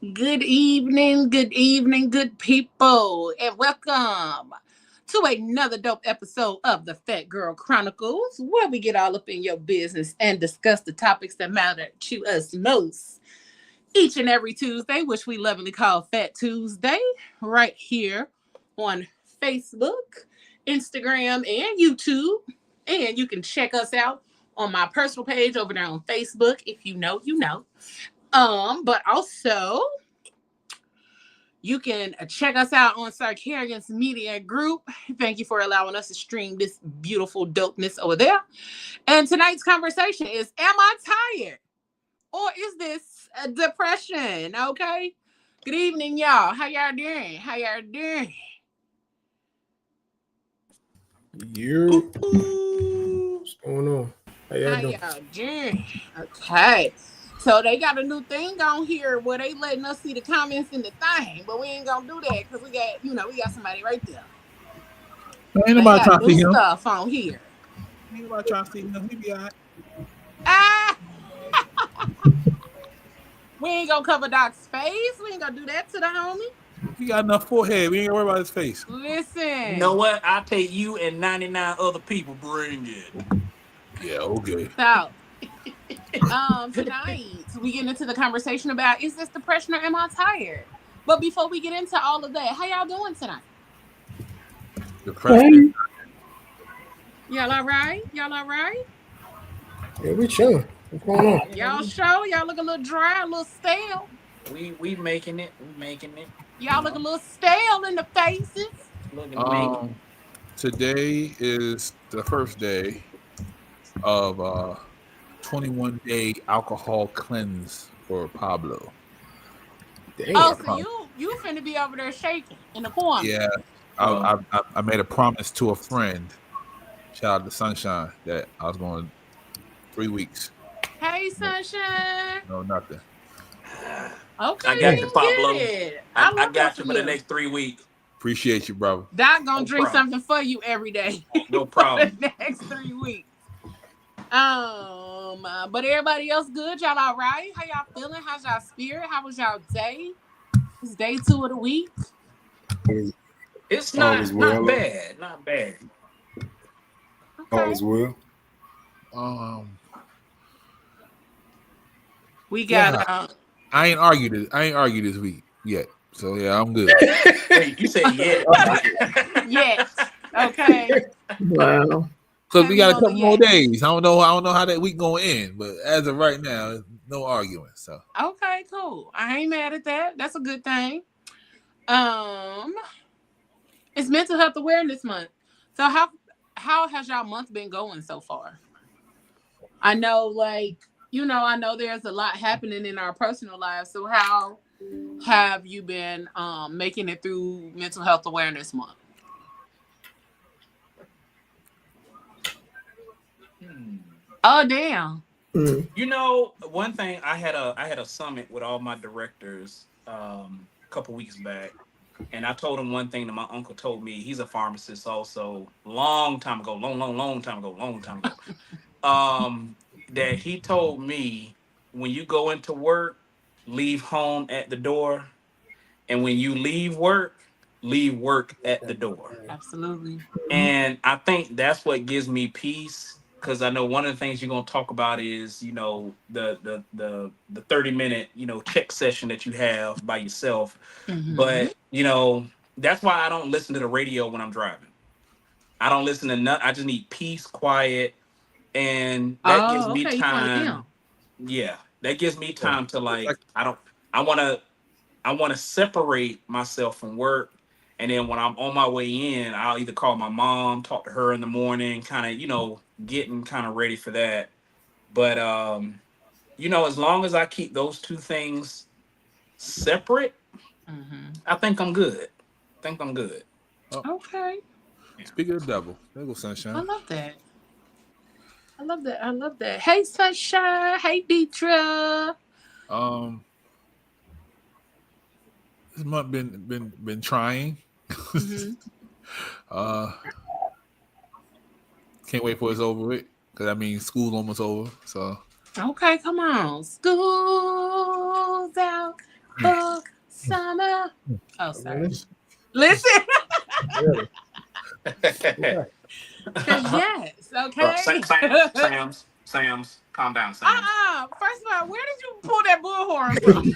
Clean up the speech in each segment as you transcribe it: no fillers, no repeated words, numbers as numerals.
good evening, good people, and welcome to another dope episode of the Phat Girl Chronicles, where we get all up in your business and discuss the topics that matter to us most. Each and every Tuesday, which we lovingly call Fat Tuesday, right here on Facebook, Instagram, and YouTube. And you can check us out on my personal page over there on Facebook. If you know, you know. But also you can check us out on Sarkarian's Media Group. Thank you for allowing us to stream this beautiful dopeness over there. And tonight's conversation is: am I tired? Or is this a depression? Okay. Good evening, y'all. How y'all doing? How y'all doing? What's going on? How y'all How doing? y'all doing? Okay. So they got a new thing on here where they letting us see the comments in the thing, but we ain't gonna do that because we got somebody right there. Ain't They nobody got trying to new see him. stuff on here. Ain't nobody trying to see him. He be all right. Ah, we ain't gonna cover Doc's face. We ain't gonna do that to the homie. He got enough forehead. We ain't gonna worry about his face. You know Listen. what? I'll take you and 99 other people. Bring it. Yeah, okay. So tonight we get into the conversation about, is this depression or am I tired? But before we get into all of that, how y'all doing tonight? Depression. Y'all all right? Y'all all right? Yeah, we chilling. What's going on? Y'all show? Y'all look a little dry, a little stale. We making it. We making it. Y'all look a little stale in the faces. Looking making it. Um, Today is the first day of 21-day alcohol cleanse for Pablo. Damn. Oh, so you finna be over there shaking in the corner. Yeah, I made a promise to a friend, shout out to Sunshine, that I was going 3 weeks. Hey, sunshine. No, nothing. Okay, I got then you, get Pablo. it. I I love that got for you for the you. next 3 weeks. Appreciate you, brother. Doc gonna No drink problem. something for you every day No for the problem. next 3 weeks. But everybody else good? Y'all all right? How y'all feeling? How's y'all spirit? How was y'all day? It's day 2 of the week. It's All is not well. bad. Not bad. All Okay. is well. Um, We yeah, got I ain't argued this week yet. So yeah, I'm good. Wait, you said yeah. yet. Okay. Wow. Because we Heavy got a on the couple more yet. days. I don't know how that week gonna end, but as of right now, no arguing. So Okay, cool. I ain't mad at that. That's a good thing. Um, it's Mental Health Awareness Month. So how has y'all month been going so far? I know, I know there's a lot happening in our personal lives. So how have you been making it through Mental Health Awareness Month? Hmm. Oh damn. You know, one thing I had a summit with all my directors a couple weeks back, and I told him one thing that my uncle told me. He's a pharmacist also, long time ago, long time ago. That he told me, when you go into work, leave home at the door, and when you leave work at the door. Absolutely. And I think that's what gives me peace, because I know one of the things you're gonna talk about is, the 30-minute, check session that you have by yourself. Mm-hmm. But that's why I don't listen to the radio when I'm driving. I don't listen to nothing. I just need peace, quiet, and that gives Oh, me okay. You one of time. them. Yeah, that gives me yeah, time to, like I don't. I want to separate myself from work. And then when I'm on my way in, I'll either call my mom, talk to her in the morning, kind of, getting kind of ready for that. But, as long as I keep those two things separate, Mm-hmm. I think I'm good. I think I'm good. oh, Okay. Yeah. speak of the devil. There goes I Sunshine. love that. I love that. I love that. Hey, Sunshine. Hey, Deetra. Um, this month been trying. Mm-hmm. uh, can't wait for it's over with, because I mean school's almost over. So Okay, come on. School's out. for summer. Oh, sorry. Really? Listen. Really? Yeah. Yes, okay. Sam's, calm down, Sam's. First of all, where did you pull that bullhorn from?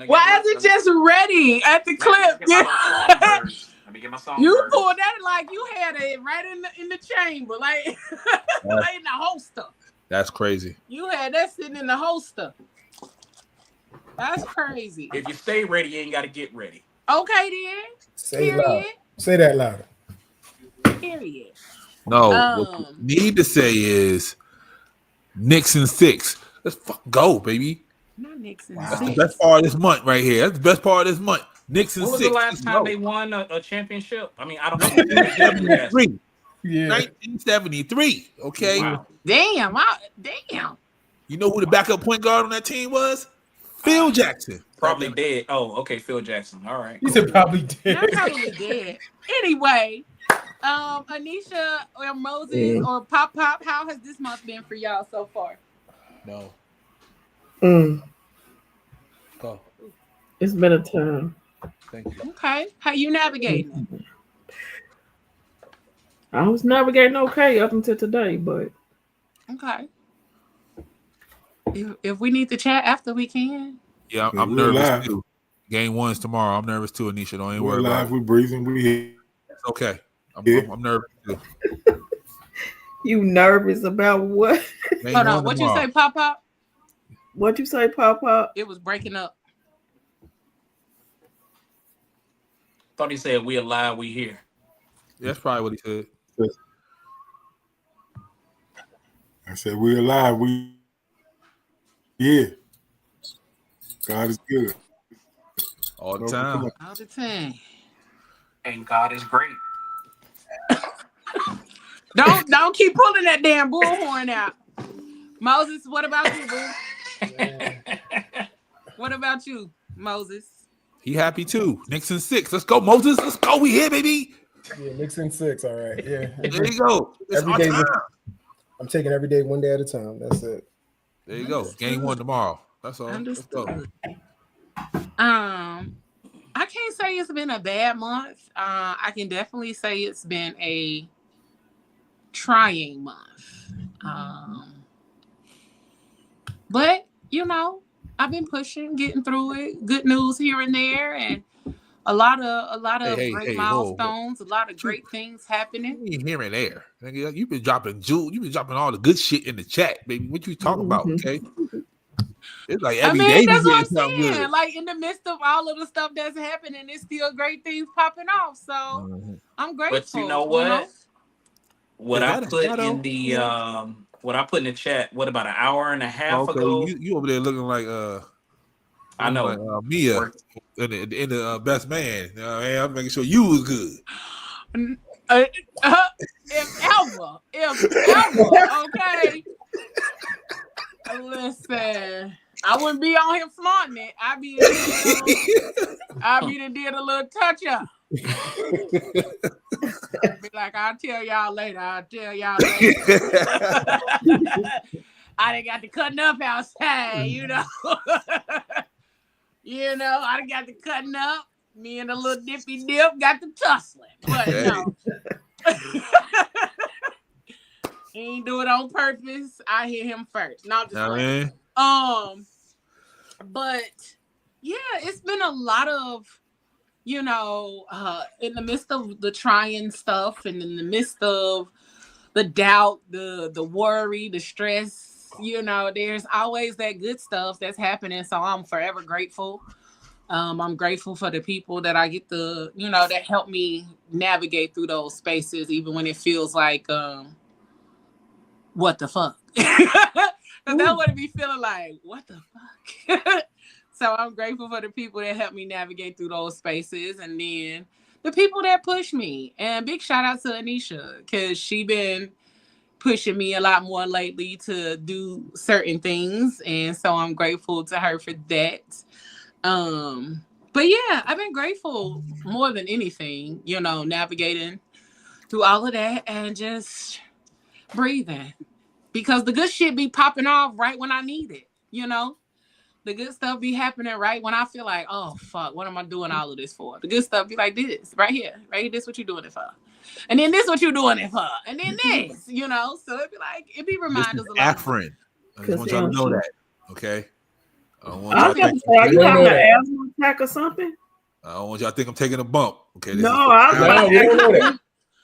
Why is it just ready at the clip? Let me get my song. You pulled that like you had it right in the chamber, like, like in the holster. That's crazy. You had that sitting in the holster. That's crazy. If you stay ready, you ain't got to get ready. Okay then. Say it Period. loud. Say that louder. Period. No, what you need to say is Knicks and 6. Let's go, baby. Not Knicks and That's 6. the best part of this month right here. That's the best part of this month. Knicks and When was 6. the last time they won a championship? I mean, I don't know. 1973. Yeah. 1973. Okay. Wow. Damn. You know who the backup point guard on that team was? Phil Jackson. Probably dead. Oh, okay, Phil Jackson. All right. He said probably They're dead. probably dead. Anyway, Anisha or Moses or Pop, how has this month been for y'all so far? No. Go. It's been a time. Thank you. Okay. How you navigating? I was navigating okay up until today, but Okay. If we need to chat after, we can. Yeah, Yeah, I'm we're nervous live. too. Game 1's tomorrow. I'm nervous too, Anisha. Don't even We're worry about alive. it. We're breathing. We here. It's okay. Yeah. I'm nervous too. you nervous about what? Game Hold 1 on. What you tomorrow. say, Pop? What'd you say, Pop? It was breaking up. Thought he said we alive, we here. That's probably what he said. I said we're alive. We God is good. All the time. All the time. And God is great. Don't keep pulling that damn bullhorn out. Moses, what about you, boo? What about you, Moses? He happy too. Knicks and 6. Let's go, Moses. Let's go. We here, baby. Yeah, Knicks and 6. All right. Yeah. There you go. It's Every our day. time. I'm taking every day one day at a time. That's it. There you go. Game 1 tomorrow. That's all. Let's go. Understood. I can't say it's been a bad month. I can definitely say it's been a trying month. But you know, I've been pushing, getting through it. Good news here and there, and a lot of great milestones, a lot of great things happening. Here and there. Nigga, you've been dropping jewels. You've been dropping all the good shit in the chat, baby. What you talking about? Okay. It's like every day that's we what I'm getting something saying. good. Like in the midst of all of the stuff that's happening, it's still great things popping off. So I'm grateful. But you know what? What Is I that a put shadow? in the what I put in the chat, what about an hour and a half Okay, ago? you over there looking like I know. like, Mia in the best man. Man, I'm making sure you was good. If ever, okay. Listen, I wouldn't be on here flaunting it. I'd be did a little touch up. Be like, I'll tell y'all later. I done got the cutting up outside, you know. I done got the cutting up. Me and the little dippy dip got the tussling. But no. He ain't do it on purpose. I hit him first. Not just like, but yeah, it's been a lot of, in the midst of the trying stuff and in the midst of the doubt, the worry, the stress, there's always that good stuff that's happening. So I'm forever grateful. I'm grateful for the people that I get to, that help me navigate through those spaces, even when it feels like, what the fuck? Because that's what it be feeling like. What the fuck? So I'm grateful for the people that help me navigate through those spaces, and then the people that push me. And big shout out to Anisha, because she been pushing me a lot more lately to do certain things, and so I'm grateful to her for that. But yeah, I've been grateful more than anything, navigating through all of that and just breathing. because the good shit be popping off right when I need it. You know, the good stuff be happening right when I feel like, oh fuck, what am I doing all of this for? The good stuff be like this right here, right here. This what you doing it for, and then this what you doing it for, and then this. You know, so it be This reminders is a lot. Afrin. I just want Cause y'all to know that. Okay. I don't want I y'all was about to think. say, are you We don't having know an that. asthma attack or something? I don't want y'all to think I'm taking a bump. Okay. This No, is I was for- about No, to we don't know ask that. you.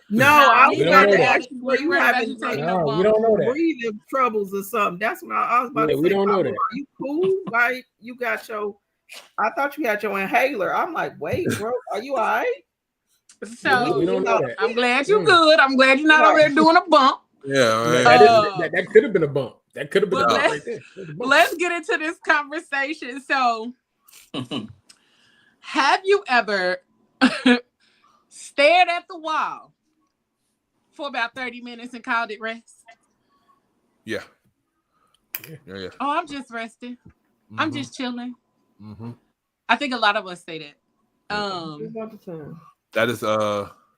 No, Nah, I we was We about don't know to that. ask you, were We you worried about having you taking like no No, we bump. don't know that. breathing troubles or something? That's what I was about Yeah, to we say. don't know Papa, that. are you cool? Like you got your? I thought you had your inhaler. I'm like, wait, bro, are you all right? So We don't know that. I'm glad you Mm. good. I'm glad you're not over there doing a bump. Yeah. Yeah, Right. that could have been a bump. That could have been a But bump No. right there. That's a bump. let's get into this conversation. So, have you ever stared at the wall for about 30 minutes and called it rest? Yeah. Yeah. Oh, I'm just resting. I'm Mhm. just chilling. Mhm. I think a lot of us say that. It's about the time. That is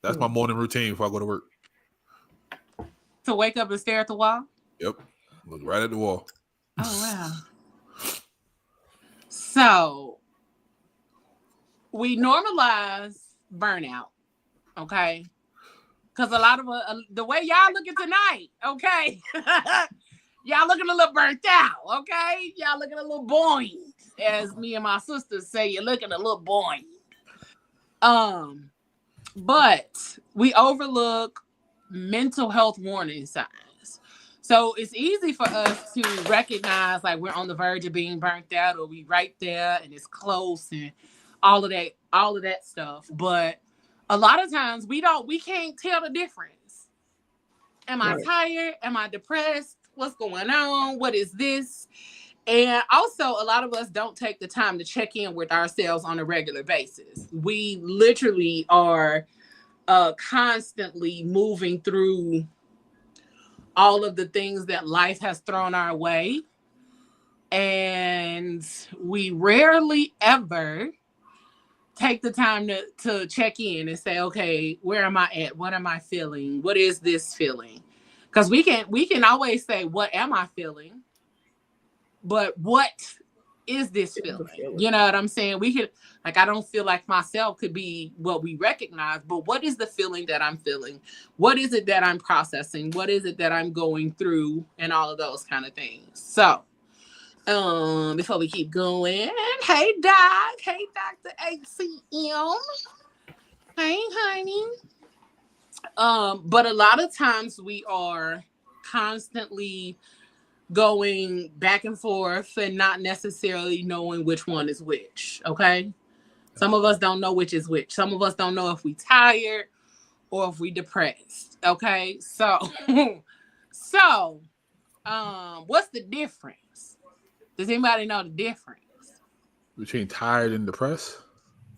that's my morning routine before I go to work. To wake up and stare at the wall. Yep. Look right at the wall. Oh wow. So we normalize burnout, okay? Because a lot of the way y'all looking tonight, okay? Y'all looking a little burnt out, okay? Y'all looking a little buoyant, as me and my sisters say. You're looking a little buoyant. But we overlook mental health warning signs. So it's easy for us to recognize like we're on the verge of being burnt out, or we right there and it's close and all of that stuff. But a lot of times we can't tell the difference. Am I tired? Am I depressed? What's going on? What is this? And also, a lot of us don't take the time to check in with ourselves on a regular basis. We literally are constantly moving through all of the things that life has thrown our way. And we rarely ever take the time to check in and say, okay, where am I at? What am I feeling? What is this feeling? Because we can always say, what am I feeling? But what is this feeling? You know what I'm saying? We could, like, I don't feel like myself could be what we recognize, but what is the feeling that I'm feeling? What is it that I'm processing? What is it that I'm going through? And all of those kind of things. So, before we keep going, hey Doc, hey Dr. HCM, hey honey. But a lot of times we are constantly going back and forth and not necessarily knowing which one is which. Okay, some of us don't know which is which. Some of us don't know if we tired or if we depressed. Okay, so what's the difference? Does anybody know the difference? Between tired and depressed?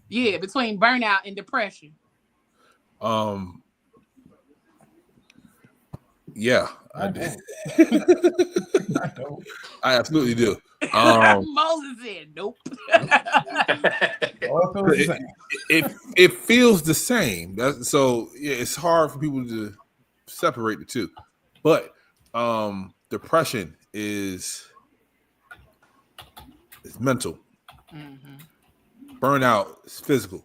Yeah, between burnout and depression. Yeah, I do. I don't. I absolutely do. Moses said, "Nope." It feels the same. So yeah, it's hard for people to separate the two. But depression is mental. Mm-hmm. Burnout is physical.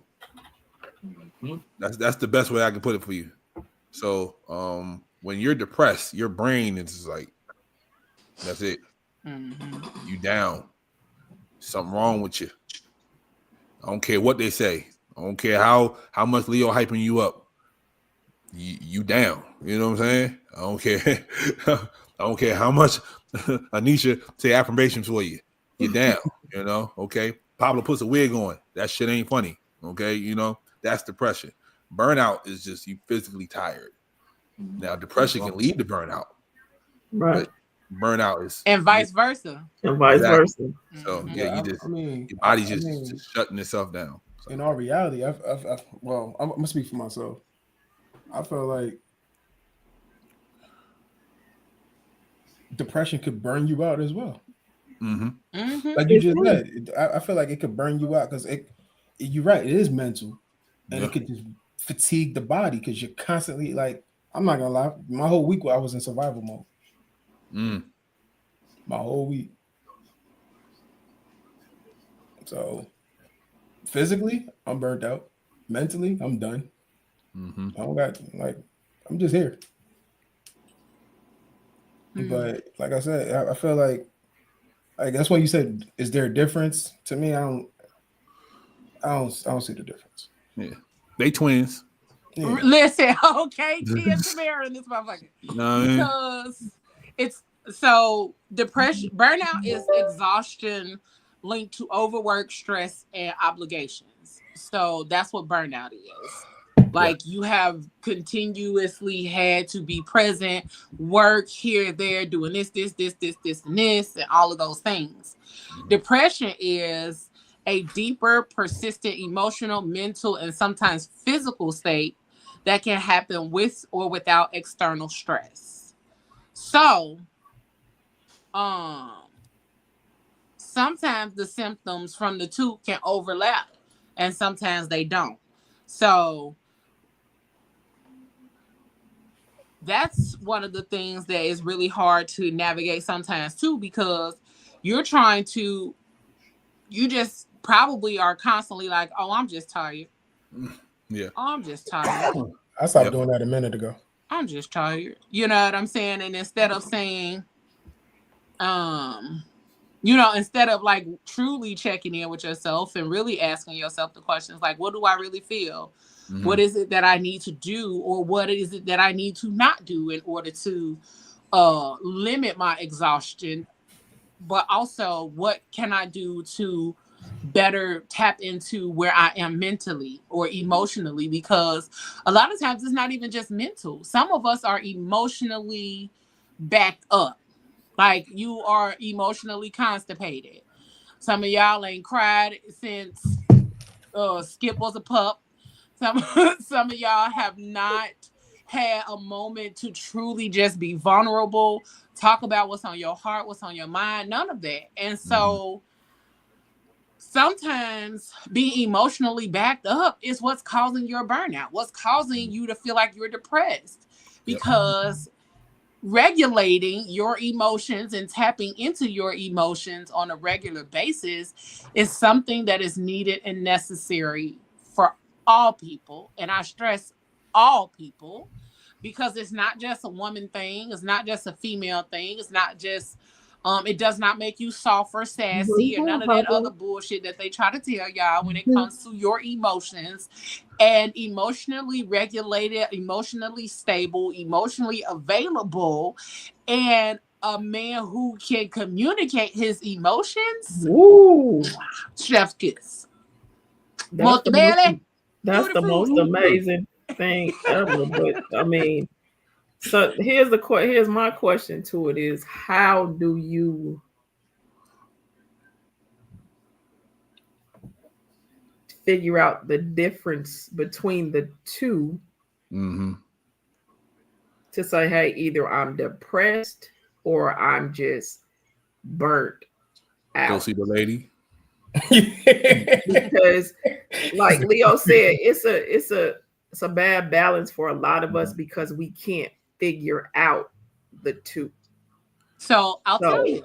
Mm-hmm. That's the best way I can put it for you. So when you're depressed, your brain is just like, that's it. Mm-hmm. You down. Something wrong with you. I don't care what they say. I don't care how much Leo hyping you up. You down. You know what I'm saying? I don't care. I don't care how much Anisha say affirmations for you. You're down. You know? Okay. Pablo puts a wig on. That shit ain't funny. Okay. You know, that's depression. Burnout is just you physically tired. Now, depression can lead to burnout. Right. Burnout is, and vice versa. And vice versa. So Yeah, your body's just shutting itself down. So. In all reality, I'm gonna speak for myself. I feel like depression could burn you out as well. Mm-hmm. Mm-hmm. Like you just said, I feel like it could burn you out because you're right, it is mental, and it could just fatigue the body because you're constantly like, I'm not gonna lie, my whole week I was in survival mode. My whole week. So physically, I'm burnt out. Mentally, I'm done. I don't got I'm just here. But like I said, I feel like that's why you said, is there a difference? To me, I don't see the difference. Yeah, they twins. Yeah. Listen, okay, Tia Tamara in this motherfucker. Because it's so depression, burnout is exhaustion linked to overwork, stress, and obligations. So that's what burnout is. Like you have continuously had to be present, work here, there, doing this, and all of those things. Depression is a deeper, persistent emotional, mental, and sometimes physical state that can happen with or without external stress. So, sometimes the symptoms from the two can overlap and sometimes they don't. So, that's one of the things that is really hard to navigate sometimes too, because you just probably are constantly like, oh, I'm just tired. Yeah. Oh, I'm just tired. I stopped doing that a minute ago. I'm just tired. You know what I'm saying? And instead of saying, instead of like truly checking in with yourself and really asking yourself the questions like, what do I really feel? What is it that I need to do, or what is it that I need to not do in order to limit my exhaustion? But also, what can I do to better tap into where I am mentally or emotionally? Because a lot of times it's not even just mental. Some of us are emotionally backed up. Like you are emotionally constipated. Some of y'all ain't cried since Skip was a pup. Some of y'all have not had a moment to truly just be vulnerable, talk about what's on your heart, what's on your mind, none of that. And so sometimes being emotionally backed up is what's causing your burnout, what's causing you to feel like you're depressed, because regulating your emotions and tapping into your emotions on a regular basis is something that is needed and necessary for all people. And I stress all people, because it's not just a woman thing. It's not just a female thing. It's not just, it does not make you soft or sassy or none of that other bullshit that they try to tell y'all when it comes to your emotions. And emotionally regulated, emotionally stable, emotionally available, and a man who can communicate his emotions. Ooh, chef's kiss. That's the most amazing thing ever. But I mean, so here's my question to it is, how do you figure out the difference between the two to say, hey, either I'm depressed or I'm just burnt out? Go see the lady. Because like Leo said, it's a bad balance for a lot of us because we can't figure out the two. So I'll tell you.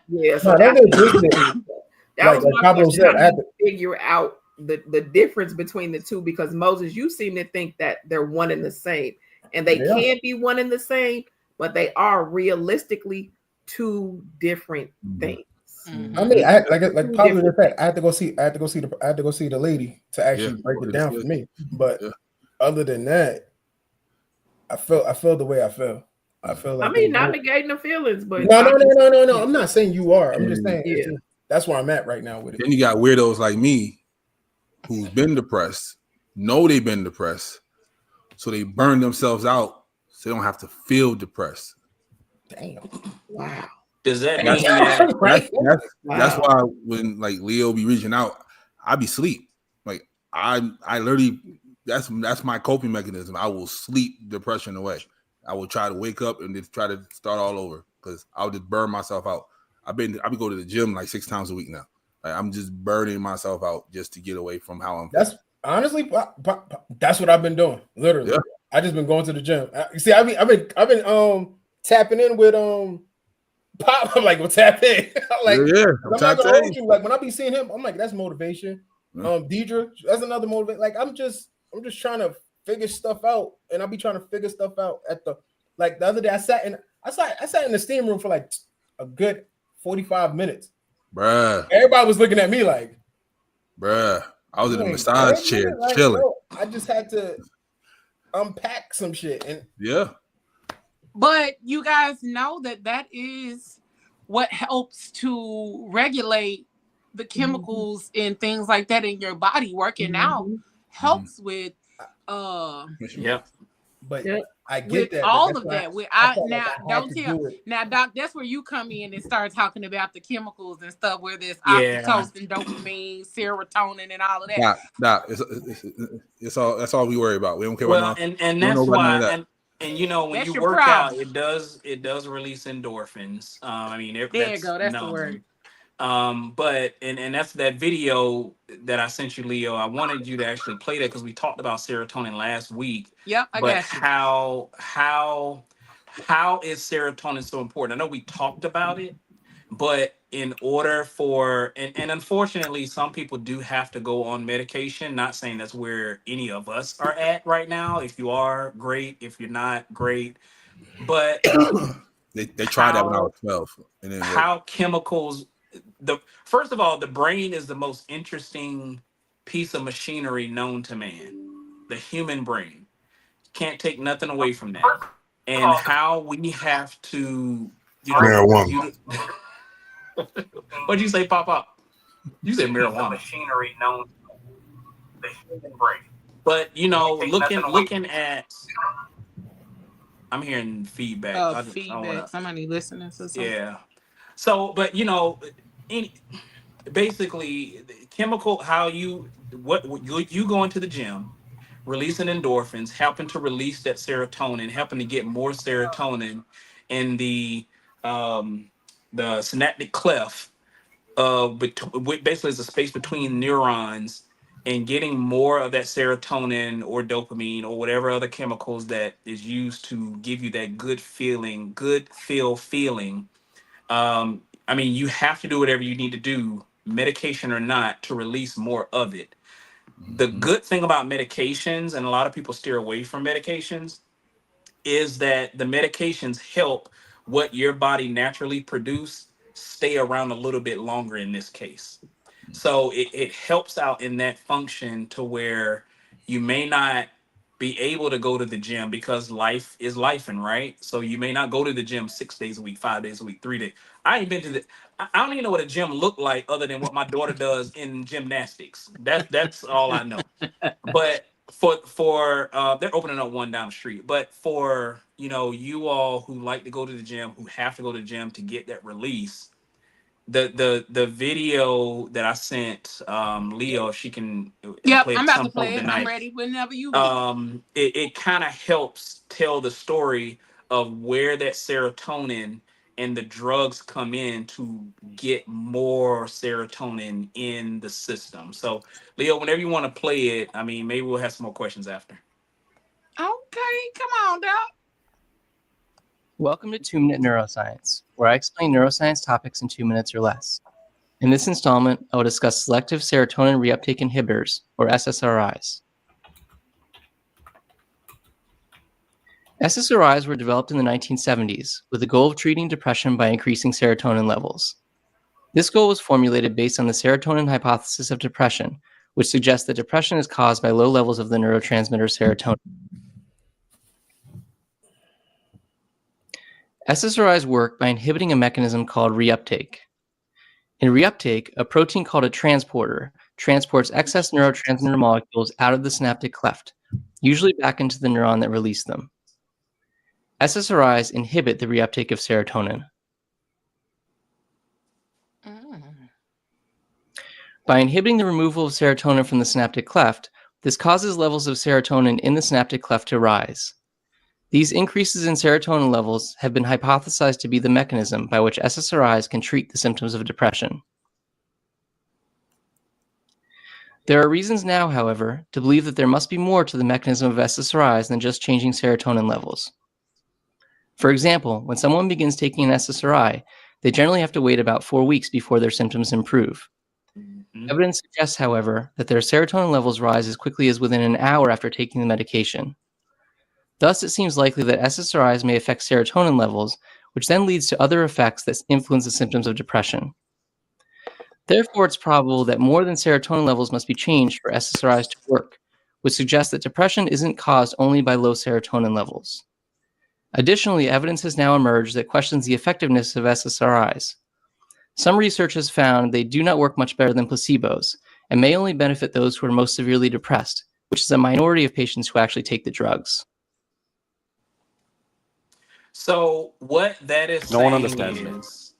Yeah, so that was my question. How do you figure out the difference between the two? Because Moses, you seem to think that they're one and the same, and they can be one and the same, but they are realistically two different things. I mean, like probably the fact I had to go see the lady to actually break it down for me. But other than that, I feel the way I feel. I feel like, I mean, not negating the feelings, but no. I'm not saying you are. I'm just saying that's where I'm at right now with it. Then you got weirdos like me who's been depressed, know they've been depressed, so they burn themselves out so they don't have to feel depressed. Damn. Wow. Does that mean that's why when like Leo be reaching out, I be sleep. Like I literally that's my coping mechanism. I will sleep depression away. I will try to wake up and just try to start all over because I'll just burn myself out. I've been go to the gym like 6 times a week now. Like, I'm just burning myself out just to get away from how I'm. That's honestly that's what I've been doing. Literally, I just been going to the gym. See, I've been tapping in with Pop. I'm like, well, tap in. I'm like, I'm not gonna hold you. Like when I be seeing him, I'm like, that's motivation. Deidre, that's another motivation. Like I'm just trying to figure stuff out, and I'll be trying to figure stuff out at the other day. I sat in the steam room for like a good 45 minutes. Bruh. Everybody was looking at me like, bruh. I was in a massage chair chilling. Bro, I just had to unpack some shit. And yeah. But you guys know that is what helps to regulate the chemicals and things like that in your body. Working out helps with Yep. But I get with that. all of that. Now, Doc, that's where you come in and start talking about the chemicals and stuff, where there's oxytocin, dopamine, serotonin, and all of that. Nah, it's all that's all we worry about. We don't care about and that's why and you know when that's you work out, it does release endorphins. I mean, there you go. That's the word. But that's that video that I sent you, Leo. I wanted you to actually play that because we talked about serotonin last week. Yep, I got you. How is serotonin so important? I know we talked about it, but in order for and unfortunately, some people do have to go on medication. Not saying that's where any of us are at right now. If you are, great. If you're not, great. But they tried that when I was 12. And then how chemicals. First of all, the brain is the most interesting piece of machinery known to man. The human brain. Can't take nothing away from that. And how we have to, marijuana. What'd you say, Pop? You said marijuana. Machinery known to the human brain. But looking at, I'm hearing feedback. Feedback. Somebody listening to something. Yeah. So, but basically, chemical. How you go into the gym, releasing endorphins, helping to release that serotonin, helping to get more serotonin in the synaptic cleft. Basically, is a space between neurons, and getting more of that serotonin or dopamine or whatever other chemicals that is used to give you that good feeling. I mean, you have to do whatever you need to do, medication or not, to release more of it. The good thing about medications, and a lot of people steer away from medications, is that the medications help what your body naturally produce stay around a little bit longer in this case. So it helps out in that function to where you may not be able to go to the gym because life is lifing, right? So you may not go to the gym 6 days a week, 5 days a week, 3 days. I ain't been to I don't even know what a gym look like other than what my daughter does in gymnastics. That's all I know. But for they're opening up one down the street. But for you all who like to go to the gym, who have to go to the gym to get that release, the video that I sent Leo, if she can play I'm about to play it tonight. I'm ready whenever you it kind of helps tell the story of where that serotonin and the drugs come in to get more serotonin in the system. So Leo, whenever you want to play it, I mean, maybe we'll have some more questions after. Okay, come on, Doc. Welcome to 2-Minute Neuroscience, where I explain neuroscience topics in 2 minutes or less. In this installment, I will discuss selective serotonin reuptake inhibitors, or SSRIs. SSRIs were developed in the 1970s with the goal of treating depression by increasing serotonin levels. This goal was formulated based on the serotonin hypothesis of depression, which suggests that depression is caused by low levels of the neurotransmitter serotonin. SSRIs work by inhibiting a mechanism called reuptake. In reuptake, a protein called a transporter transports excess neurotransmitter molecules out of the synaptic cleft, usually back into the neuron that released them. SSRIs inhibit the reuptake of serotonin. By inhibiting the removal of serotonin from the synaptic cleft, this causes levels of serotonin in the synaptic cleft to rise. These increases in serotonin levels have been hypothesized to be the mechanism by which SSRIs can treat the symptoms of depression. There are reasons now, however, to believe that there must be more to the mechanism of SSRIs than just changing serotonin levels. For example, when someone begins taking an SSRI, they generally have to wait about 4 weeks before their symptoms improve. Evidence suggests, however, that their serotonin levels rise as quickly as within an hour after taking the medication. Thus, it seems likely that SSRIs may affect serotonin levels, which then leads to other effects that influence the symptoms of depression. Therefore, it's probable that more than serotonin levels must be changed for SSRIs to work, which suggests that depression isn't caused only by low serotonin levels. Additionally, evidence has now emerged that questions the effectiveness of SSRIs. Some research has found they do not work much better than placebos, and may only benefit those who are most severely depressed, which is a minority of patients who actually take the drugs. So what that is No one saying understands me. is,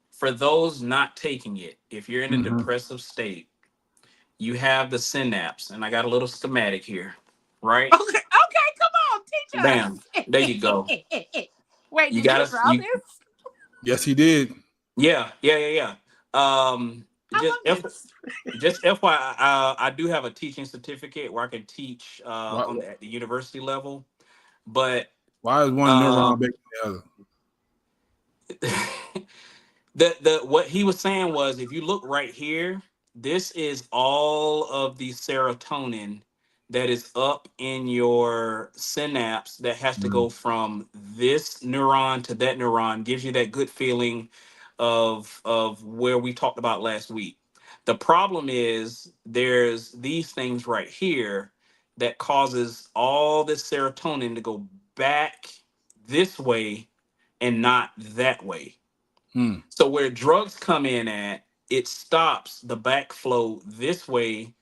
for those not taking it, if you're in a depressive state, you have the synapse, and I got a little schematic here, right? Okay, come on, teach us. Bam, there you go. Wait, You did you gotta- draw you- this? Yes, he did. Yeah. Just FYI, I do have a teaching certificate where I can teach at the university level. But why is one neuron bigger than the other? the what he was saying was, if you look right here, this is all of the serotonin that is up in your synapse that has to go from this neuron to that neuron, gives you that good feeling of where we talked about last week. The problem is there's these things right here that causes all this serotonin to go back this way and not that way. So where drugs come in at, it stops the backflow this way,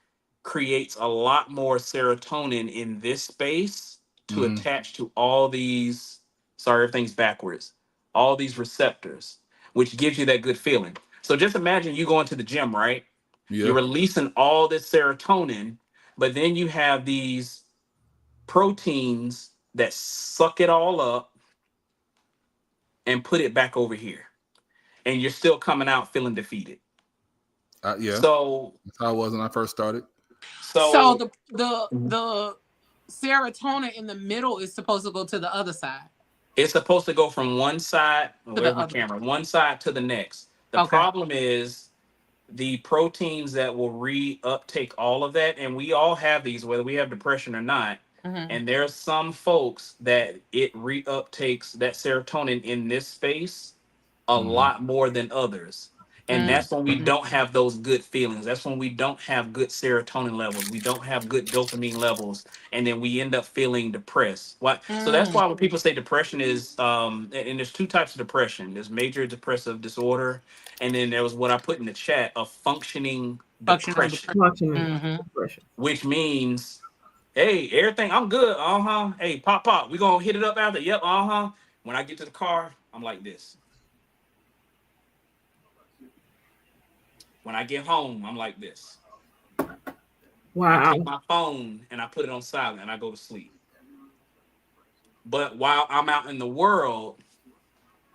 creates a lot more serotonin in this space to attach to all these, sorry, everything's backwards, all these receptors, which gives you that good feeling. So just imagine you going to the gym, right? Yeah. You're releasing all this serotonin, but then you have these proteins that suck it all up and put it back over here. And you're still coming out feeling defeated. Yeah. So that's how I was when I first started. So the serotonin in the middle is supposed to go to the other side. It's supposed to go from one side, where's my camera? One side to the next. The problem is the proteins that will reuptake all of that, and we all have these, whether we have depression or not. And there's some folks that it reuptakes that serotonin in this space a lot more than others. And that's when we don't have those good feelings. That's when we don't have good serotonin levels. We don't have good dopamine levels. And then we end up feeling depressed. So that's why when people say depression is, and there's two types of depression. There's major depressive disorder. And then there was what I put in the chat, of functioning depression. Which means, hey, everything, I'm good. Hey, pop. We gonna hit it up after. Yep, When I get to the car, I'm like this. When I get home, I'm like this. Wow. I take my phone and I put it on silent and I go to sleep. But while I'm out in the world,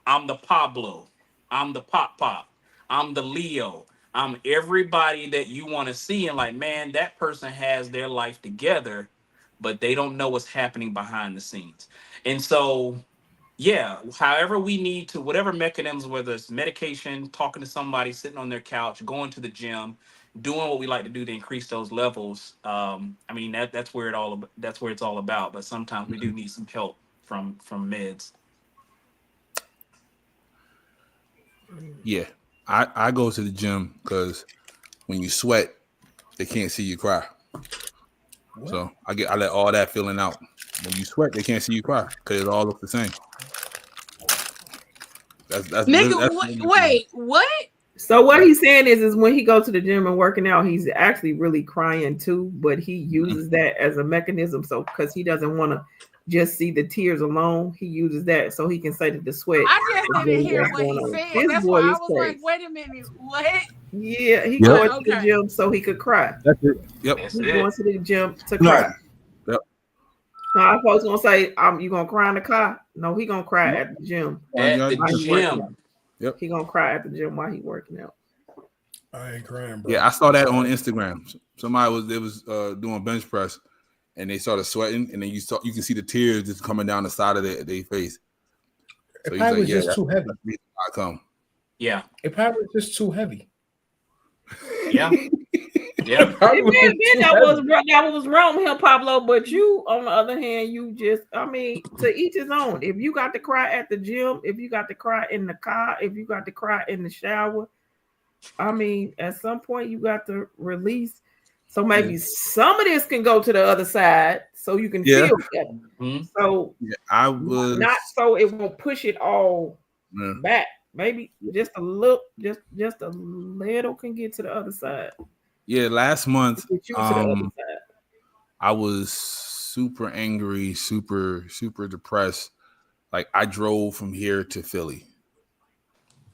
I'm the Pablo. I'm the Pop. I'm the Leo. I'm everybody that you want to see. And like, man, that person has their life together, but they don't know what's happening behind the scenes. And so, yeah, however we need to, whatever mechanisms, whether it's medication, talking to somebody, sitting on their couch, going to the gym, doing what we like to do to increase those levels. I mean, that's where it's all about. But sometimes we do need some help from meds. Yeah, I go to the gym because when you sweat, they can't see you cry. What? So I let all that feeling out. When you sweat, they can't see you cry because it all looks the same. That's wait, what? So what he's saying is when he goes to the gym and working out, he's actually really crying too, but he uses that as a mechanism. So because he doesn't want to just see the tears alone, he uses that so he can say that the sweat. I just didn't hear what he said. That's why I was like, wait a minute, what? Yeah, he going to the gym so he could cry. That's it. Yep. He's going to the gym to cry. Yep. Now, folks gonna say, "You gonna cry in the car?" No, he gonna cry at the gym. At the gym. Yep. He gonna cry at the gym while he working out. I ain't crying, bro. Yeah, I saw that on Instagram. Somebody was doing bench press, and they started sweating, and then you can see the tears just coming down the side of their face. So it probably was just too heavy. I come. Yeah. It probably was just too heavy. Yeah. Yeah. That was wrong with him, Pablo. But you, on the other hand, you just, to each his own. If you got to cry at the gym, if you got to cry in the car, if you got to cry in the shower, at some point you got to release. So maybe some of this can go to the other side, so you can feel better. Mm-hmm. So I was not so it won't push it all back. Maybe just a little, just a little can get to the other side. Yeah, last month I was super angry, super depressed. Like I drove from here to Philly.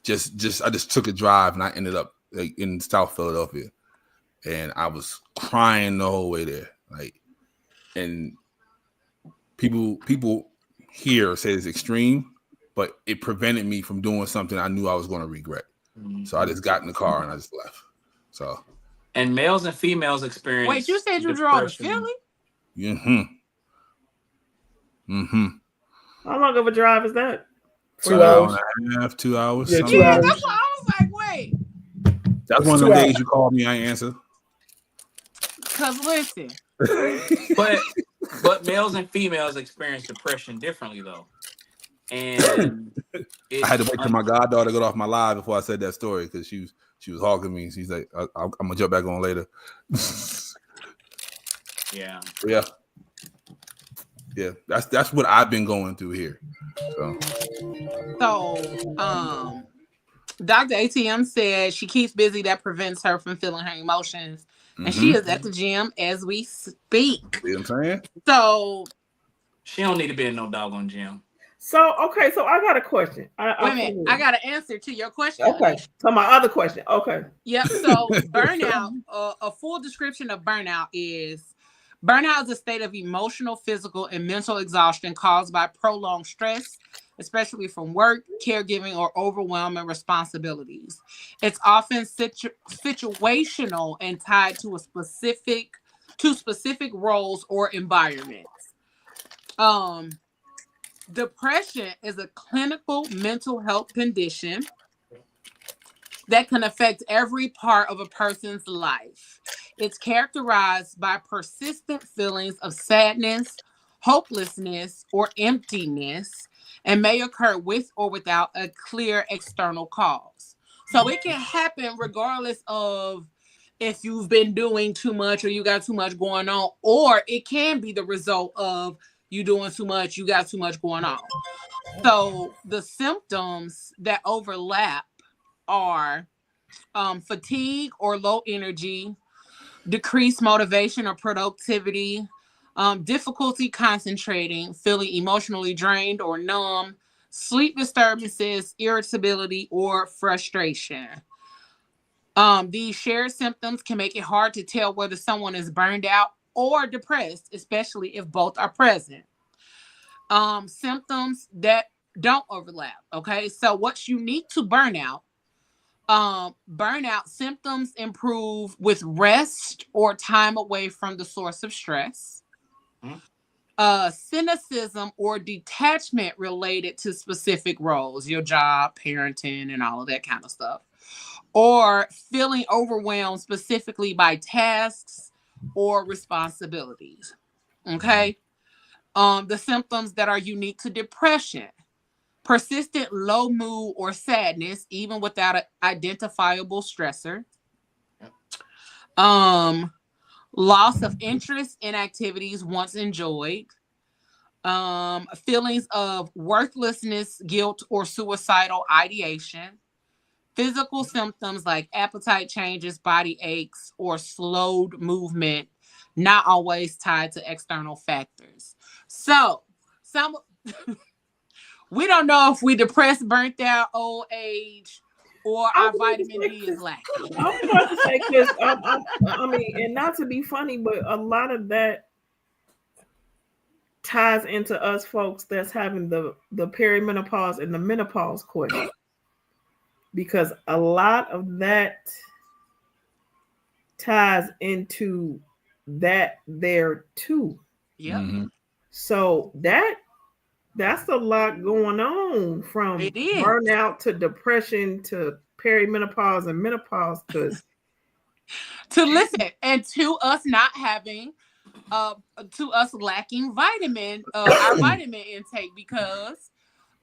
I just took a drive and I ended up like in South Philadelphia, and I was crying the whole way there. Like, and people here say it's extreme, but it prevented me from doing something I knew I was going to regret. Mm-hmm. So I just got in the car and I just left. So. And males and females experience. Wait, you said you drove to Philly? Mm-hmm. Mm-hmm. How long of a drive is that? 2 hours. 1 hour and a half, 2 hours. Yeah, 2 hours. That's why I was like, wait. That's one of the days you called me, I answer. Because listen. but males and females experience depression differently though. And I had to wait till my goddaughter got off my live before I said that story because she was hogging me. She's like, I'm gonna jump back on later. Yeah. That's what I've been going through here. So Dr. ATM said she keeps busy. That prevents her from feeling her emotions. And she is at the gym as we speak. You know what I'm saying? So she don't need to be in no doggone gym. So okay, so I got a question. Wait a minute, I got an answer to your question. Okay, so my other question. Okay. Yep. So burnout, a full description of burnout is a state of emotional, physical, and mental exhaustion caused by prolonged stress, especially from work, caregiving, or overwhelming responsibilities. It's often situational and tied to specific roles or environments. Depression is a clinical mental health condition that can affect every part of a person's life. It's characterized by persistent feelings of sadness, hopelessness, or emptiness, and may occur with or without a clear external cause. So it can happen regardless of if you've been doing too much or you got too much going on, or it can be the result of you doing too much, you got too much going on. So the symptoms that overlap are fatigue or low energy, decreased motivation or productivity, difficulty concentrating, feeling emotionally drained or numb, sleep disturbances, irritability, or frustration. These shared symptoms can make it hard to tell whether someone is burned out or depressed, especially if both are present. Symptoms that don't overlap. Okay, so what's unique to burnout? Burnout symptoms improve with rest or time away from the source of stress. Cynicism or detachment related to specific roles, your job, parenting, and all of that kind of stuff. Or feeling overwhelmed specifically by tasks or responsibilities. Okay. The symptoms that are unique to depression: persistent low mood or sadness, even without an identifiable stressor. Loss of interest in activities once enjoyed. Feelings of worthlessness, guilt, or suicidal ideation. Physical symptoms like appetite changes, body aches, or slowed movement, not always tied to external factors. So, we don't know if we depressed, burnt out, old age, or our vitamin D is lacking. I was about to say, because and not to be funny, but a lot of that ties into us folks that's having the perimenopause and the menopause question. Because a lot of that ties into that there too. Yep. So that's a lot going on, from burnout to depression to perimenopause and menopause, to listen, and to us not having to us lacking our vitamin intake, because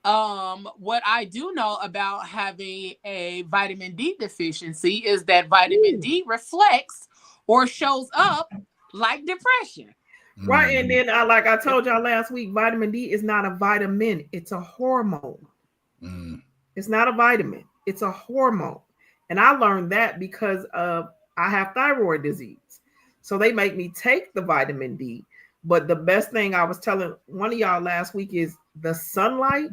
what I do know about having a vitamin D deficiency is that vitamin D reflects or shows up like depression. Right. And then like I told y'all last week, vitamin D is not a vitamin, it's a hormone. It's not a vitamin, it's a hormone. And I learned that because I have thyroid disease. So they make me take the vitamin D. But the best thing I was telling one of y'all last week is the sunlight.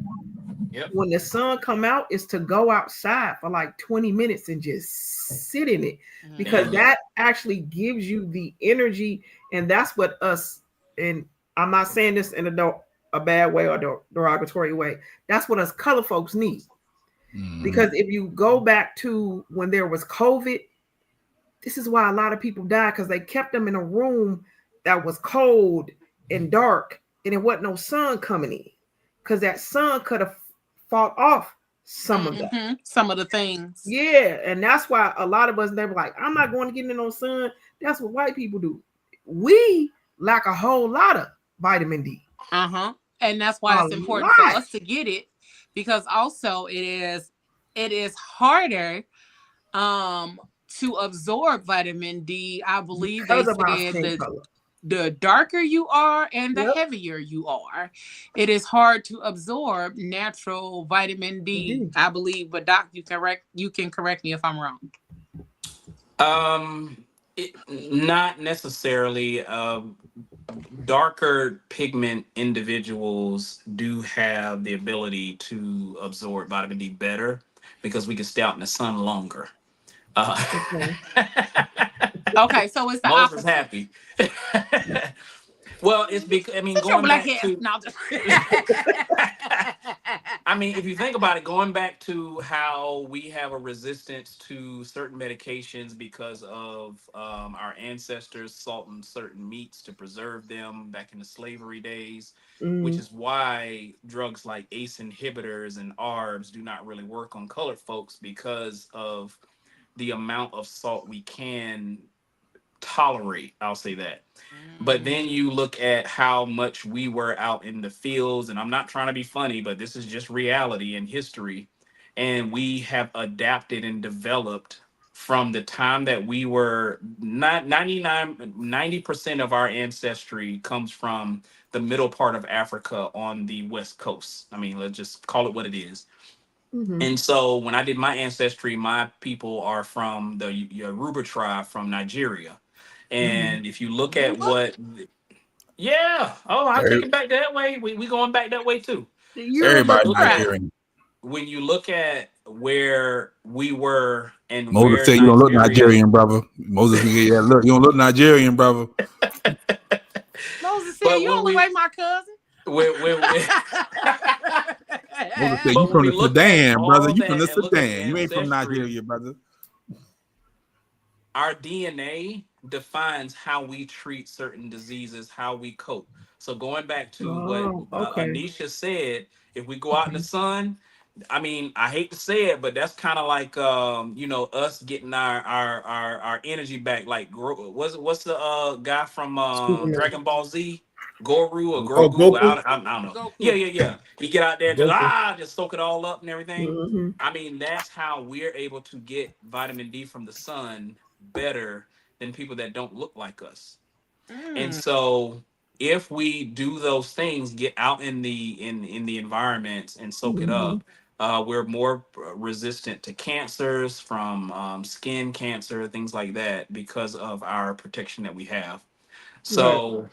Yep. When the sun come out, is to go outside for like 20 minutes and just sit in it, because that actually gives you the energy. And that's what us, and I'm not saying this in a bad way or derogatory way, that's what us color folks need. Because if you go back to when there was COVID, this is why a lot of people died, because they kept them in a room that was cold and dark, and it wasn't no sun coming in, because that sun could have fought off some of that. Some of the things. Yeah, and that's why a lot of us, they were like, I'm not going to get in no sun. That's what white people do. We lack a whole lot of vitamin D. And that's why it's important for us to get it, because also it is harder to absorb vitamin D. I believe they said the darker you are and the heavier you are, it is hard to absorb natural vitamin D, I believe. But Doc, you can correct me if I'm wrong. Not necessarily. Darker pigment individuals do have the ability to absorb vitamin D better, because we can stay out in the sun longer. Okay, so it's the Moses opposite. Happy. Well, it's because, I mean, going back to I mean, if you think about it, going back to how we have a resistance to certain medications because of our ancestors salting certain meats to preserve them back in the slavery days, which is why drugs like ACE inhibitors and ARBs do not really work on colored folks, because of the amount of salt we can tolerate. I'll say that. But then you look at how much we were out in the fields, and I'm not trying to be funny, but this is just reality and history. And we have adapted and developed from the time that we were not 90% of our ancestry comes from the middle part of Africa on the West Coast. I mean, let's just call it what it is. And so when I did my ancestry, my people are from the Yoruba tribe from Nigeria. And if you look at I take it back that way. We going back that way too. Everybody Nigerian. When you look at where we were and Moses where said, you don't look Nigerian, brother. Moses said, yeah, look, you don't look Nigerian, brother. Moses said, you don't look like my cousin. Moses said, you from the Sudan, brother. You from the Sudan. You ain't from Nigeria, brother. Our DNA defines how we treat certain diseases, how we cope. So going back to what Anisha said, if we go out in the sun, I mean, I hate to say it, but that's kind of like us getting our energy back. Like what's the guy from Dragon Ball Z? Goru or Grogu? I don't know. Goku. Yeah. You get out there and just soak it all up and everything. I mean, that's how we're able to get vitamin D from the sun better than people that don't look like us. And so if we do those things, get out in the environment and soak it up, we're more resistant to cancers, from skin cancer, things like that, because of our protection that we have. So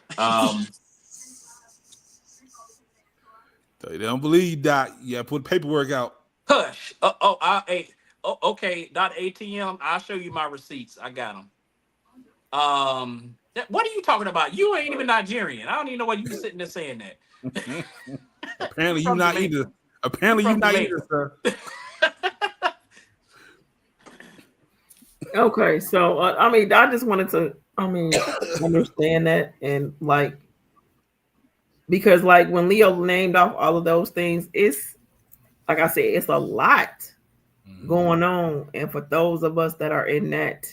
they don't believe, Doc. You gotta put paperwork out. Hush. Okay, .atm. I'll show you my receipts. I got them. What are you talking about? You ain't even Nigerian. I don't even know why you sitting there saying that. Apparently you're not either. Apparently you're not either, sir. Okay, so I mean, I just wanted to, understand that, and like, Because like when Leo named off all of those things, it's like I said, it's a lot going on. And for those of us that are in that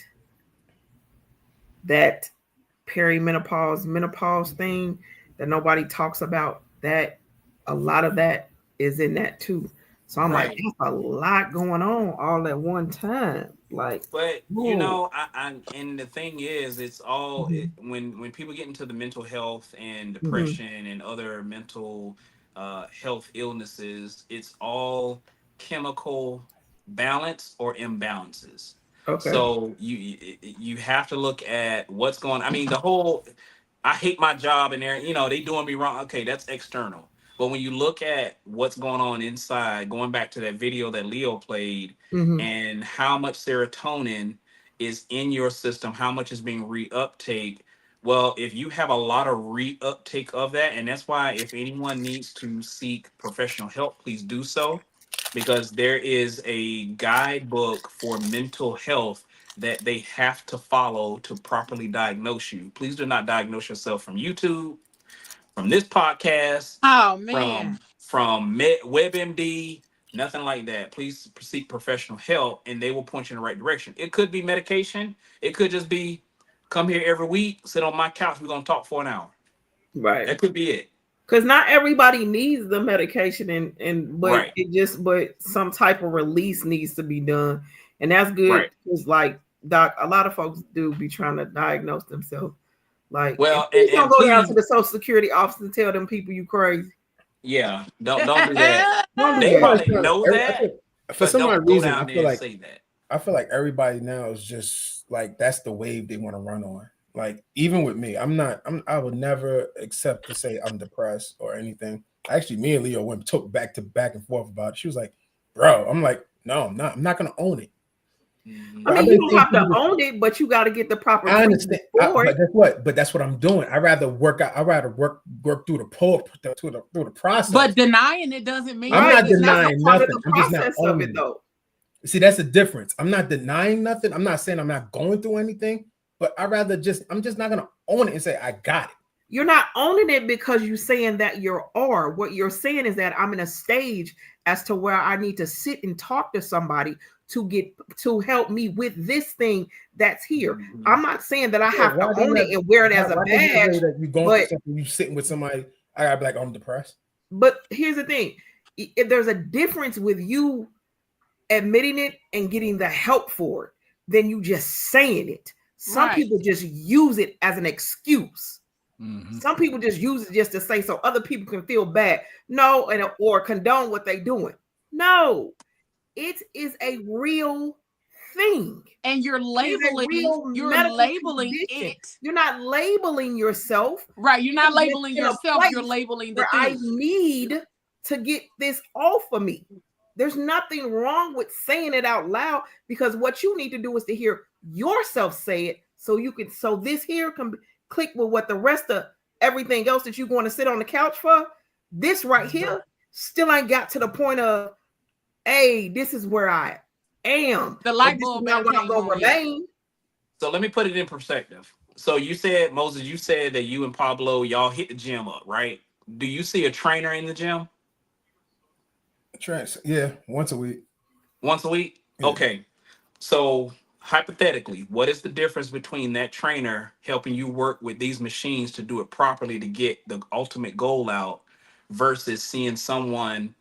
perimenopause, menopause thing that nobody talks about, that a lot of that is in that too. So I'm like, there's a lot going on all at one time. Like, but you know, I and the thing is, it's all when people get into the mental health and depression and other mental health illnesses, it's all chemical balance or imbalances. okay. So you have to look at what's going. I mean, the whole I hate my job and they doing me wrong. Okay, that's external. But when you look at what's going on inside, going back to that video that Leo played, and how much serotonin is in your system, how much is being reuptake. Well, if you have a lot of reuptake of that, and that's why if anyone needs to seek professional help, please do so, because there is a guidebook for mental health that they have to follow to properly diagnose you. Please do not diagnose yourself from YouTube, from this podcast, oh man, from WebMD, nothing like that. Please seek professional help, and they will point you in the right direction. It could be medication. It could just be come here every week, sit on my couch. We're gonna talk for an hour. Right. That could be it. Because not everybody needs the medication, but but some type of release needs to be done, and that's good. Because like doc, a lot of folks do be trying to diagnose themselves. Like, well, and don't go down to the Social Security office and tell them people you crazy. Yeah, don't do that. They probably know that. For some odd reason, I feel like say that. I feel like everybody now is just like that's the wave they want to run on. Like even with me, I would never accept to say I'm depressed or anything. Actually, me and Leo went took back and forth about it. She was like, "Bro," I'm like, "No, I'm not. I'm not gonna own it." I mean, you don't have to own it, but you got to get the proper. I understand, but that's what. But that's what I'm doing. I rather work out. I rather work through the process. But denying it doesn't mean I'm not denying nothing. I'm just not owning it, though. See, that's the difference. I'm not denying nothing. I'm not saying I'm not going through anything. But I'm just not gonna own it and say I got it. You're not owning it because you're saying that you are. What you're saying is that I'm in a stage as to where I need to sit and talk to somebody to help me with this thing that's here. I'm not saying that I have to own it and wear it as a badge. You sitting with somebody, I gotta be like, I'm depressed. But here's the thing: if there's a difference with you admitting it and getting the help for it, than you just saying it. Some people just use it as an excuse. Some people just use it just to say so other people can feel bad. No, or condone what they're doing. No, it is a real thing. And you're labeling it. You're not labeling yourself. Right. You're not labeling yourself. You're labeling the thing. I need to get this off of me. There's nothing wrong with saying it out loud, because what you need to do is to hear yourself say it so this here can click with what the rest of everything else that you're going to sit on the couch for. This right here still ain't got to the point of, hey, this is where I am. The light bulb I'm going to remain. So let me put it in perspective. So you said, Moses, that you and Pablo, y'all hit the gym up, right? Do you see a trainer in the gym? Yeah, once a week. Once a week? Yeah. Okay. So hypothetically, what is the difference between that trainer helping you work with these machines to do it properly to get the ultimate goal out versus seeing someone,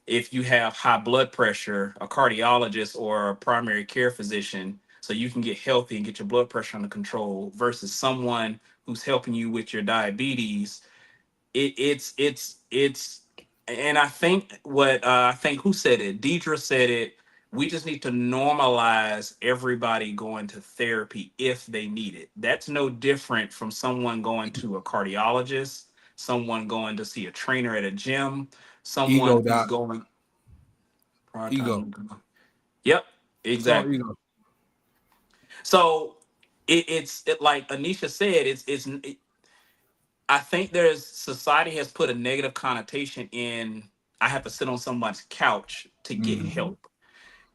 if you have high blood pressure, a cardiologist or a primary care physician, so you can get healthy and get your blood pressure under control, versus someone who's helping you with your diabetes? It's and I think who said it? Deidre said it. We just need to normalize everybody going to therapy if they need it. That's no different from someone going to a cardiologist, someone going to see a trainer at a gym, someone who's going. Ego. Yep, exactly. So it's like Anisha said, I think society has put a negative connotation in, I have to sit on somebody's couch to get help.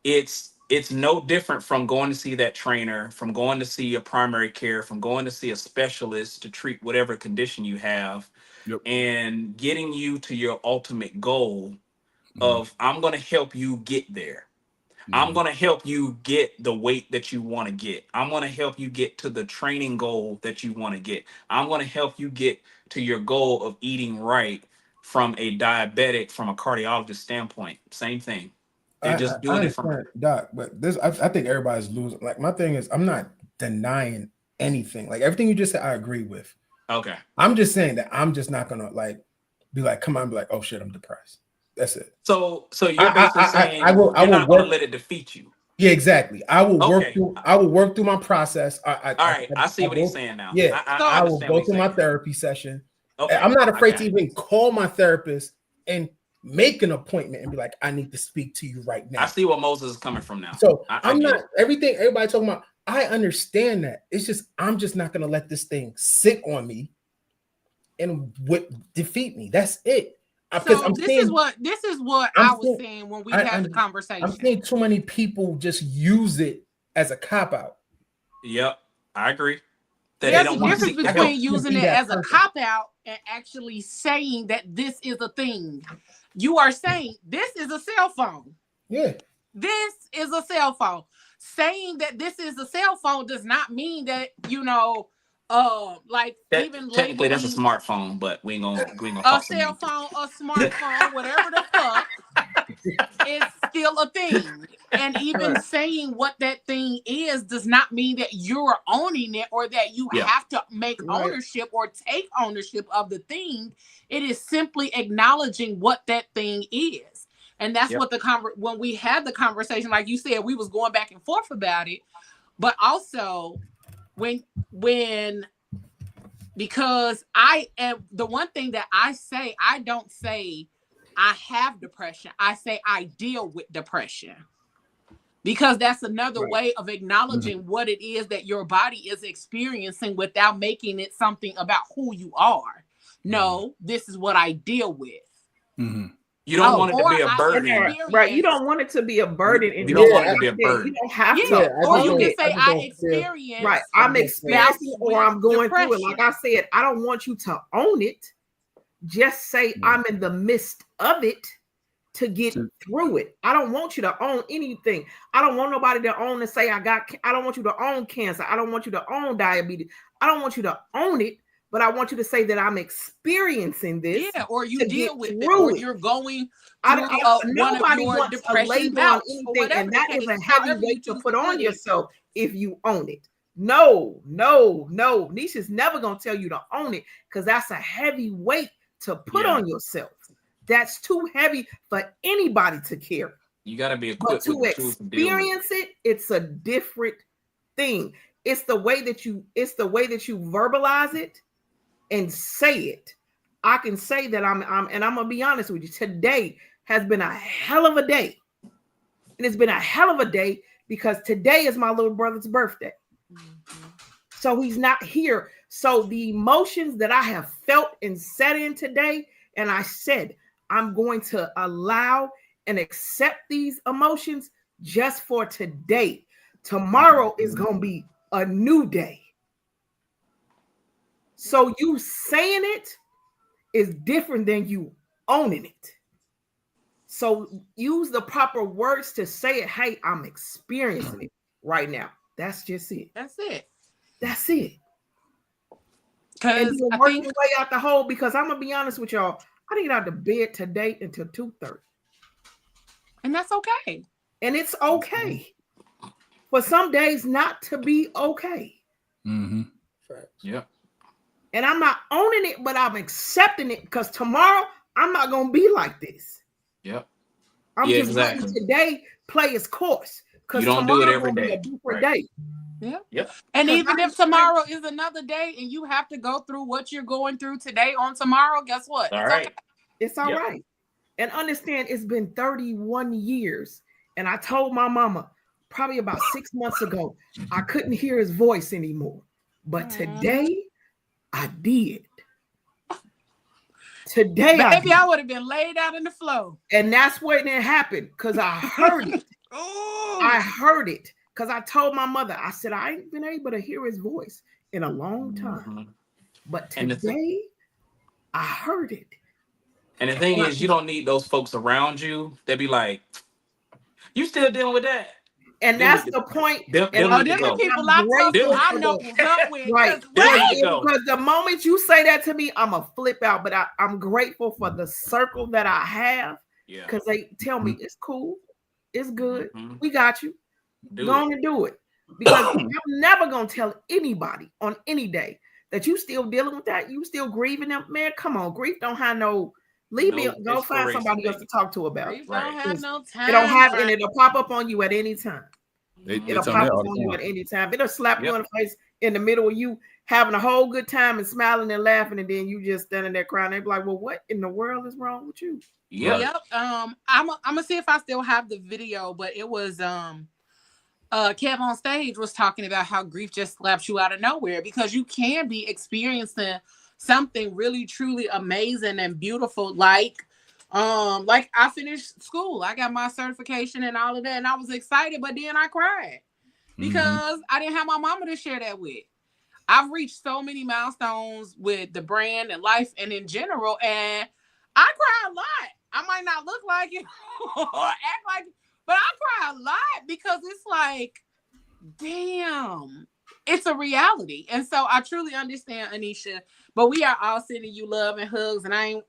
It's no different from going to see that trainer, from going to see a primary care, from going to see a specialist to treat whatever condition you have. and getting you to your ultimate goal of I'm going to help you get there. I'm going to help you get the weight that you want to get. I'm going to help you get to the training goal that you want to get. I'm going to help you get to your goal of eating right from a diabetic, from a cardiologist standpoint. Same thing. They're just doing it from Doc, but this I think everybody's losing. Like my thing is I'm not denying anything. Like everything you just said, I agree with. Okay. I'm just saying that I'm just not gonna like be like, come on, and be like, oh shit, I'm depressed. That's it. So you're basically saying I will not going to let it defeat you. Yeah, exactly. I will work through. I will work through my process. I see what he's saying now. Yeah, I will go through my therapy session. Okay, I'm not afraid to even call my therapist and make an appointment and be like, I need to speak to you right now. I see where Moses is coming from now. So I'm not everything everybody talking about. I understand that. It's just I'm just not gonna let this thing sit on me and defeat me. That's it. So this is what I was saying when we had the conversation. I'm seeing too many people just use it as a cop out. Yep, I agree. There's a difference between using it as a cop out and actually saying that this is a thing. You are saying this is a cell phone. Yeah. This is a cell phone. Saying that this is a cell phone does not mean that, even technically that's a smartphone, but we ain't gonna a cell phone, a smartphone, whatever the fuck, is still a thing. And even saying what that thing is does not mean that you're owning it or that you have to make ownership or take ownership of the thing. It is simply acknowledging what that thing is. And that's what when we had the conversation, like you said, we was going back and forth about it. But also because I am the one thing that I say, I don't say I have depression. I say I deal with depression, because that's another way of acknowledging what it is that your body is experiencing without making it something about who you are. No, this is what I deal with. Mm-hmm. You don't want it to be a burden, right? You don't want it to be a burden. You don't want it to be a burden. You don't have to. Or you can say I experience. Right, I'm experiencing or I'm going through it. Like I said, I don't want you to own it. Just say I'm in the midst of it to get through it. I don't want you to own anything. I don't want nobody to own and say I don't want you to own cancer. I don't want you to own diabetes. I don't want you to own it. But I want you to say that I'm experiencing this. Yeah, or you deal with it, or you're going through nobody wants a label on anything, and that is a heavy weight to put on yourself if you own it. No. Nisha's never going to tell you to own it, because that's a heavy weight to put on yourself. That's too heavy for anybody to carry. You got to be equipped to experience it. It's a different thing. It's the way that you verbalize it and say it. I can say that and I'm gonna be honest with you. Today has been a hell of a day, and it's been a hell of a day because today is my little brother's birthday. So he's not here. So the emotions that I have felt and set in today, and I said I'm going to allow and accept these emotions just for today. Tomorrow is gonna be a new day. So you saying it is different than you owning it. So use the proper words to say it. Hey, I'm experiencing it right now. That's just it. That's it. And you work your way out the hole, because I'm gonna be honest with y'all. I didn't get out of bed today until 2:30. And that's okay. And it's okay for some days not to be okay. Mm-hmm. Yeah. And I'm not owning it, but I'm accepting it, because tomorrow I'm not going to be like this. Yep. I'm just letting today play its course, because you don't do it every day. A different day. Yeah. Yep. And even if tomorrow is another day and you have to go through what you're going through today on tomorrow, guess what? All right. It's all right. And understand, it's been 31 years. And I told my mama probably about 6 months ago, I couldn't hear his voice anymore. But today, I did. Today, I would have been laid out in the floor. And that's when it happened, because I heard it. I heard it, because I told my mother, I said, I ain't been able to hear his voice in a long time. But today, I heard it. And the thing is, you don't need those folks around you. They be like, "You still dealing with that?" And that's the point. Them people I know who's up with. Right. Because the moment you say that to me, I'm a flip out. But I'm grateful for the circle that I have. Yeah. Because they tell me it's cool, it's good, we got you. Go on and do it. Because I'm never gonna tell anybody on any day that you still dealing with that, you still grieving them. Man, come on, grief don't have no. Leave me. Go find somebody else to talk to about it. Don't have no time. It don't have, and it'll pop up on you at any time. It'll pop up on you at any time. It'll slap you in the face in the middle of you having a whole good time and smiling and laughing, and then you just standing there crying. They be like, "Well, what in the world is wrong with you?" Yep. I'm gonna see if I still have the video, but it was Kev on stage was talking about how grief just slaps you out of nowhere because you can be experiencing something really truly amazing and beautiful, like I finished school, I got my certification and all of that, and I was excited, but then I cried because I didn't have my mama to share that with. I've reached so many milestones with the brand and life and in general, and I cry a lot. I might not look like it or act like it, but I cry a lot because it's like, damn, it's a reality. And so I truly understand, Anisha, but we are all sending you love and hugs. And I ain't,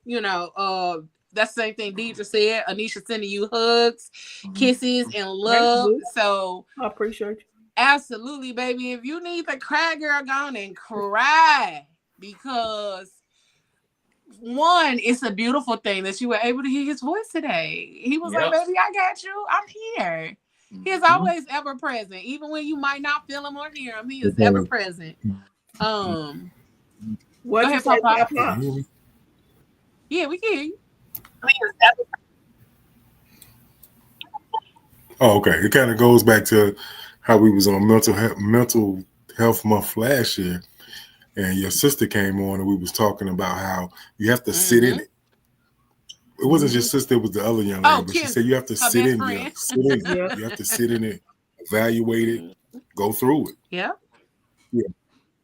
that's the same thing Deidre said. Anisha sending you hugs, kisses, and love. So I appreciate you. Absolutely, baby. If you need to cry, girl, go on and cry. Because one, it's a beautiful thing that you were able to hear his voice today. He was like, baby, I got you. I'm here. He is always ever present. Even when you might not feel him or hear him, he is ever present. What go ahead, Papa. Yeah, we can hear you. Oh, okay. It kind of goes back to how we was on mental health month last year, and your sister came on and we was talking about how you have to sit in it. It wasn't your sister; it was the other young lady. But she said you have to sit in it. You have to sit in it, evaluate it, go through it. Yeah.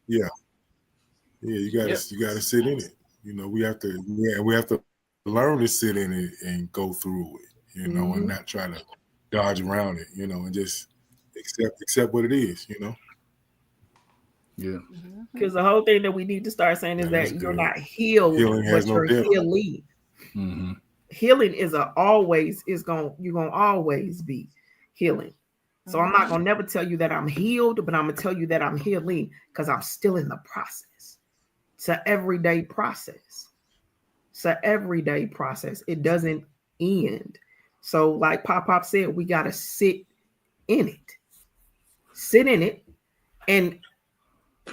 You gotta sit in it. We have to learn to sit in it and go through it. And not try to dodge around it. And just accept what it is. Yeah. Because the whole thing that we need to start saying is that you're not healed, but you're healing. Mm-hmm. Healing you're gonna always be healing. So I'm not gonna never tell you that I'm healed, but I'm gonna tell you that I'm healing because I'm still in the process. It's an everyday process. It doesn't end. So like Pop said, we gotta sit in it. And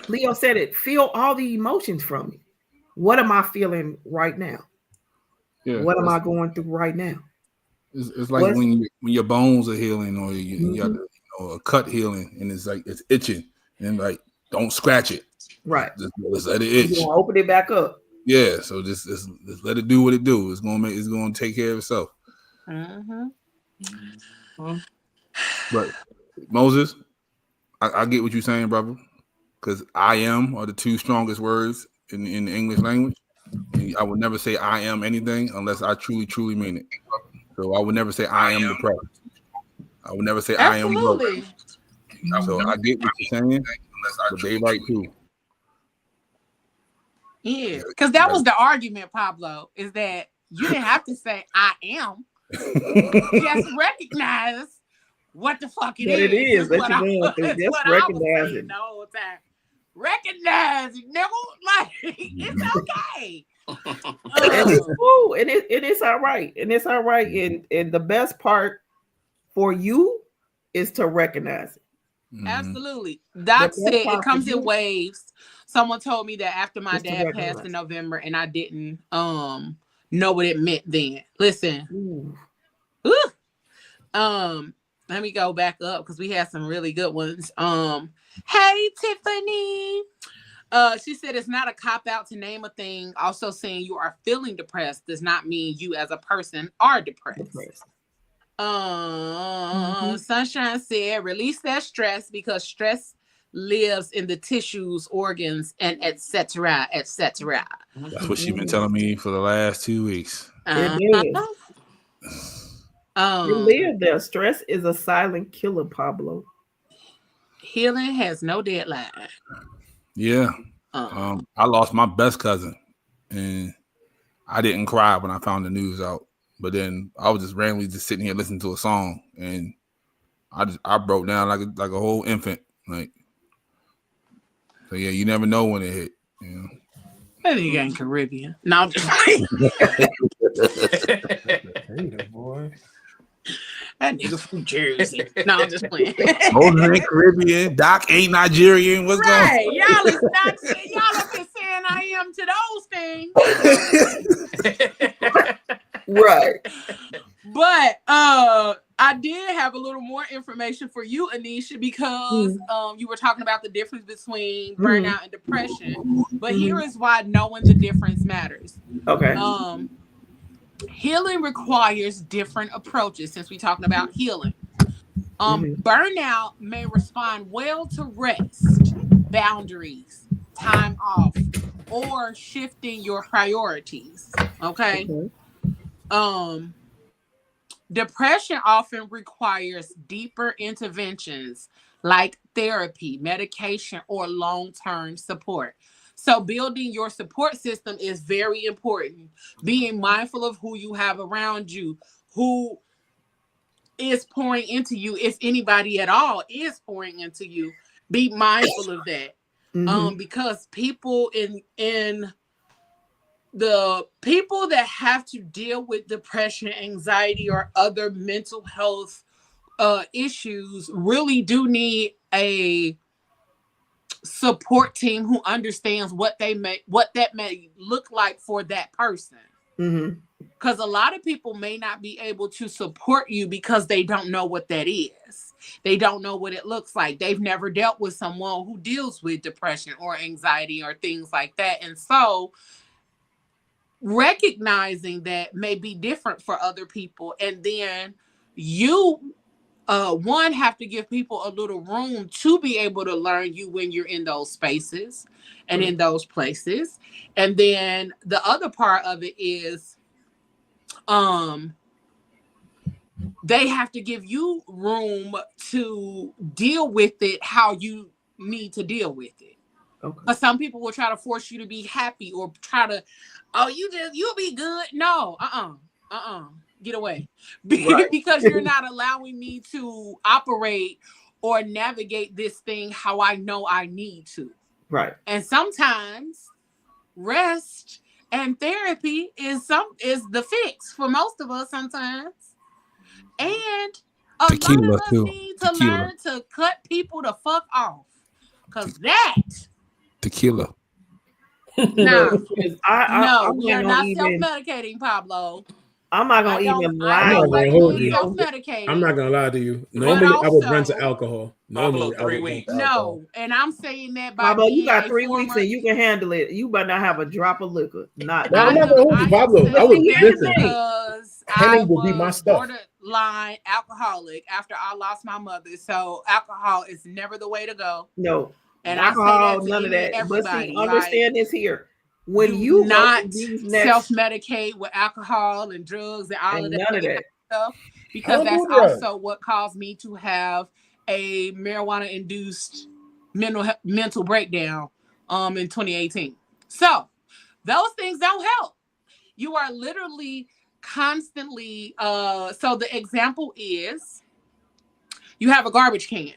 Leo said it, feel all the emotions from it. What am I feeling right now? Yeah, what am I going through right now? It's like when your bones are healing, or you got a cut healing, and it's like it's itching, and like don't scratch it. Right. Just let it itch. You open it back up. Yeah. So just let it do what it do. It's gonna take care of itself. But Moses, I get what you're saying, brother. Because I am are the two strongest words in the English language. And I would never say I am anything unless I truly, truly mean it. So I would never say I am depressed. I would never say I am broke. So I get what you're saying, but they right too. Yeah, because that was the argument, Pablo, is that you didn't have to say I am. Just recognize what the fuck it is. It is that you're going through. Just recognize it. The whole time. Recognize it, nigga. Like it's okay. And it's cool, and it's all right, and the best part for you is to recognize it. Absolutely. Doc said it comes in waves. Someone told me that after my dad passed in November, and I didn't know what it meant then. Listen. Let me go back up because we had some really good ones. Hey Tiffany. She said it's not a cop-out to name a thing. Also saying you are feeling depressed does not mean you as a person are depressed. Sunshine said release that stress because stress lives in the tissues, organs, and etc. etc. That's what she's been telling me for the last 2 weeks. It live there. Stress is a silent killer, Pablo. Healing has no deadline. Yeah. I lost my best cousin, and I didn't cry when I found the news out. But then I was just randomly just sitting here listening to a song, and I broke down like a whole infant. Like, so yeah, you never know when it hit. You know? That nigga ain't Caribbean. No, I'm just playing. Boy. That nigga from Jersey. No, I'm just playing. Moses ain't Caribbean. Doc ain't Nigerian. What's going on? Y'all is not. Y'all have been saying I am to those things. Right. But I did have a little more information for you, Anisha, because you were talking about the difference between burnout and depression. But here is why knowing the difference matters. Okay. Healing requires different approaches since we're talking about healing. Burnout may respond well to rest, boundaries, time off, or shifting your priorities. Okay. Depression often requires deeper interventions like therapy, medication, or long-term support. So building your support system is very important. Being mindful of who you have around you, who is pouring into you, if anybody at all is pouring into you. Be mindful of that. Because people in the people that have to deal with depression, anxiety, or other mental health issues really do need a support team who understands what that may look like for that person. Because a lot of people may not be able to support you because they don't know what that is. They don't know what it looks like. They've never dealt with someone who deals with depression or anxiety or things like that. And so recognizing that may be different for other people. And then you, one, have to give people a little room to be able to learn you when you're in those spaces and in those places. And then the other part of it is they have to give you room to deal with it how you need to deal with it. But some people will try to force you to be happy or try to, you'll be good. No, get away. Because you're not allowing me to operate or navigate this thing how I know I need to. Right. And sometimes rest and therapy is the fix for most of us sometimes. And a lot of us need to learn to cut people the fuck off. Because that tequila. No, you're not self-medicating, Pablo. I'm not gonna even lie. I'm not gonna lie to you. Normally, I would run to alcohol. Normally, Pablo, 3 weeks. No, and I'm saying that by Pablo, you got 3 weeks and you can handle it. You better not have a drop of liquor. I'm not gonna hold you, Pablo. I would listen. Because I was borderline alcoholic after I lost my mother. So alcohol is never the way to go. No. And alcohol, none of that. But see, understand this here. When you not self-medicate with alcohol and drugs and all of that stuff, because that's also what caused me to have a marijuana-induced mental breakdown in 2018. So those things don't help. You are literally constantly so the example is you have a garbage can.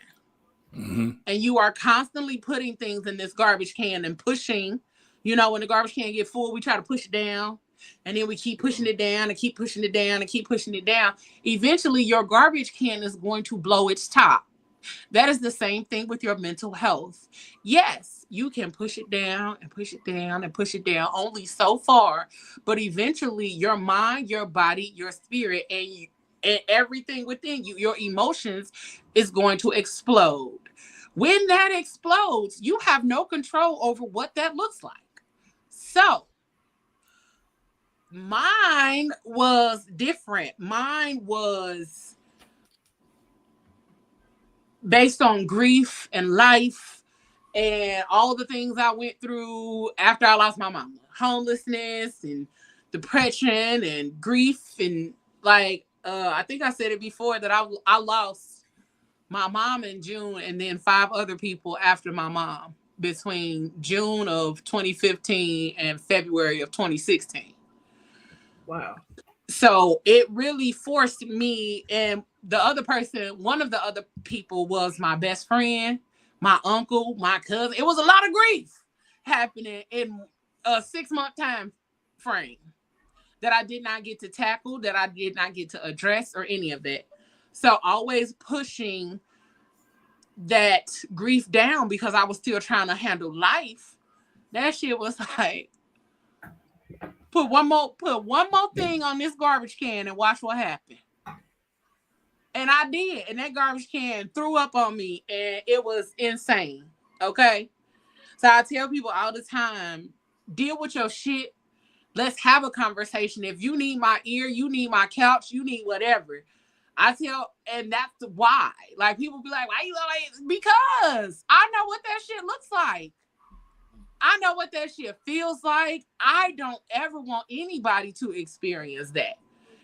And you are constantly putting things in this garbage can and pushing. You know, when the garbage can get full, we try to push it down. And then we keep pushing it down and keep pushing it down and keep pushing it down. Eventually, your garbage can is going to blow its top. That is the same thing with your mental health. Yes, you can push it down and push it down and push it down only so far. But eventually, your mind, your body, your spirit, and everything within you, your emotions, is going to explode. When that explodes, you have no control over what that looks like. So mine was different. Mine was based on grief and life. and all the things I went through after I lost my mama, homelessness and depression and grief, and like I think I said it before that I lost my mom in June and then 5 other people after my mom between June of 2015 and February of 2016. Wow. So it really forced me, and the other person, one of the other people was my best friend, my uncle, my cousin. It was a lot of grief happening in a 6-month time frame that I did not get to tackle, that I did not get to address, or any of that. So always pushing that grief down because I was still trying to handle life. That shit was like, put one more thing on this garbage can and watch what happened. And I did. And that garbage can threw up on me, and it was insane. Okay. So I tell people all the time, deal with your shit. Let's have a conversation. If you need my ear, you need my couch, you need whatever. And that's why. Like, people be like, why you like? Because I know what that shit looks like. I know what that shit feels like. I don't ever want anybody to experience that.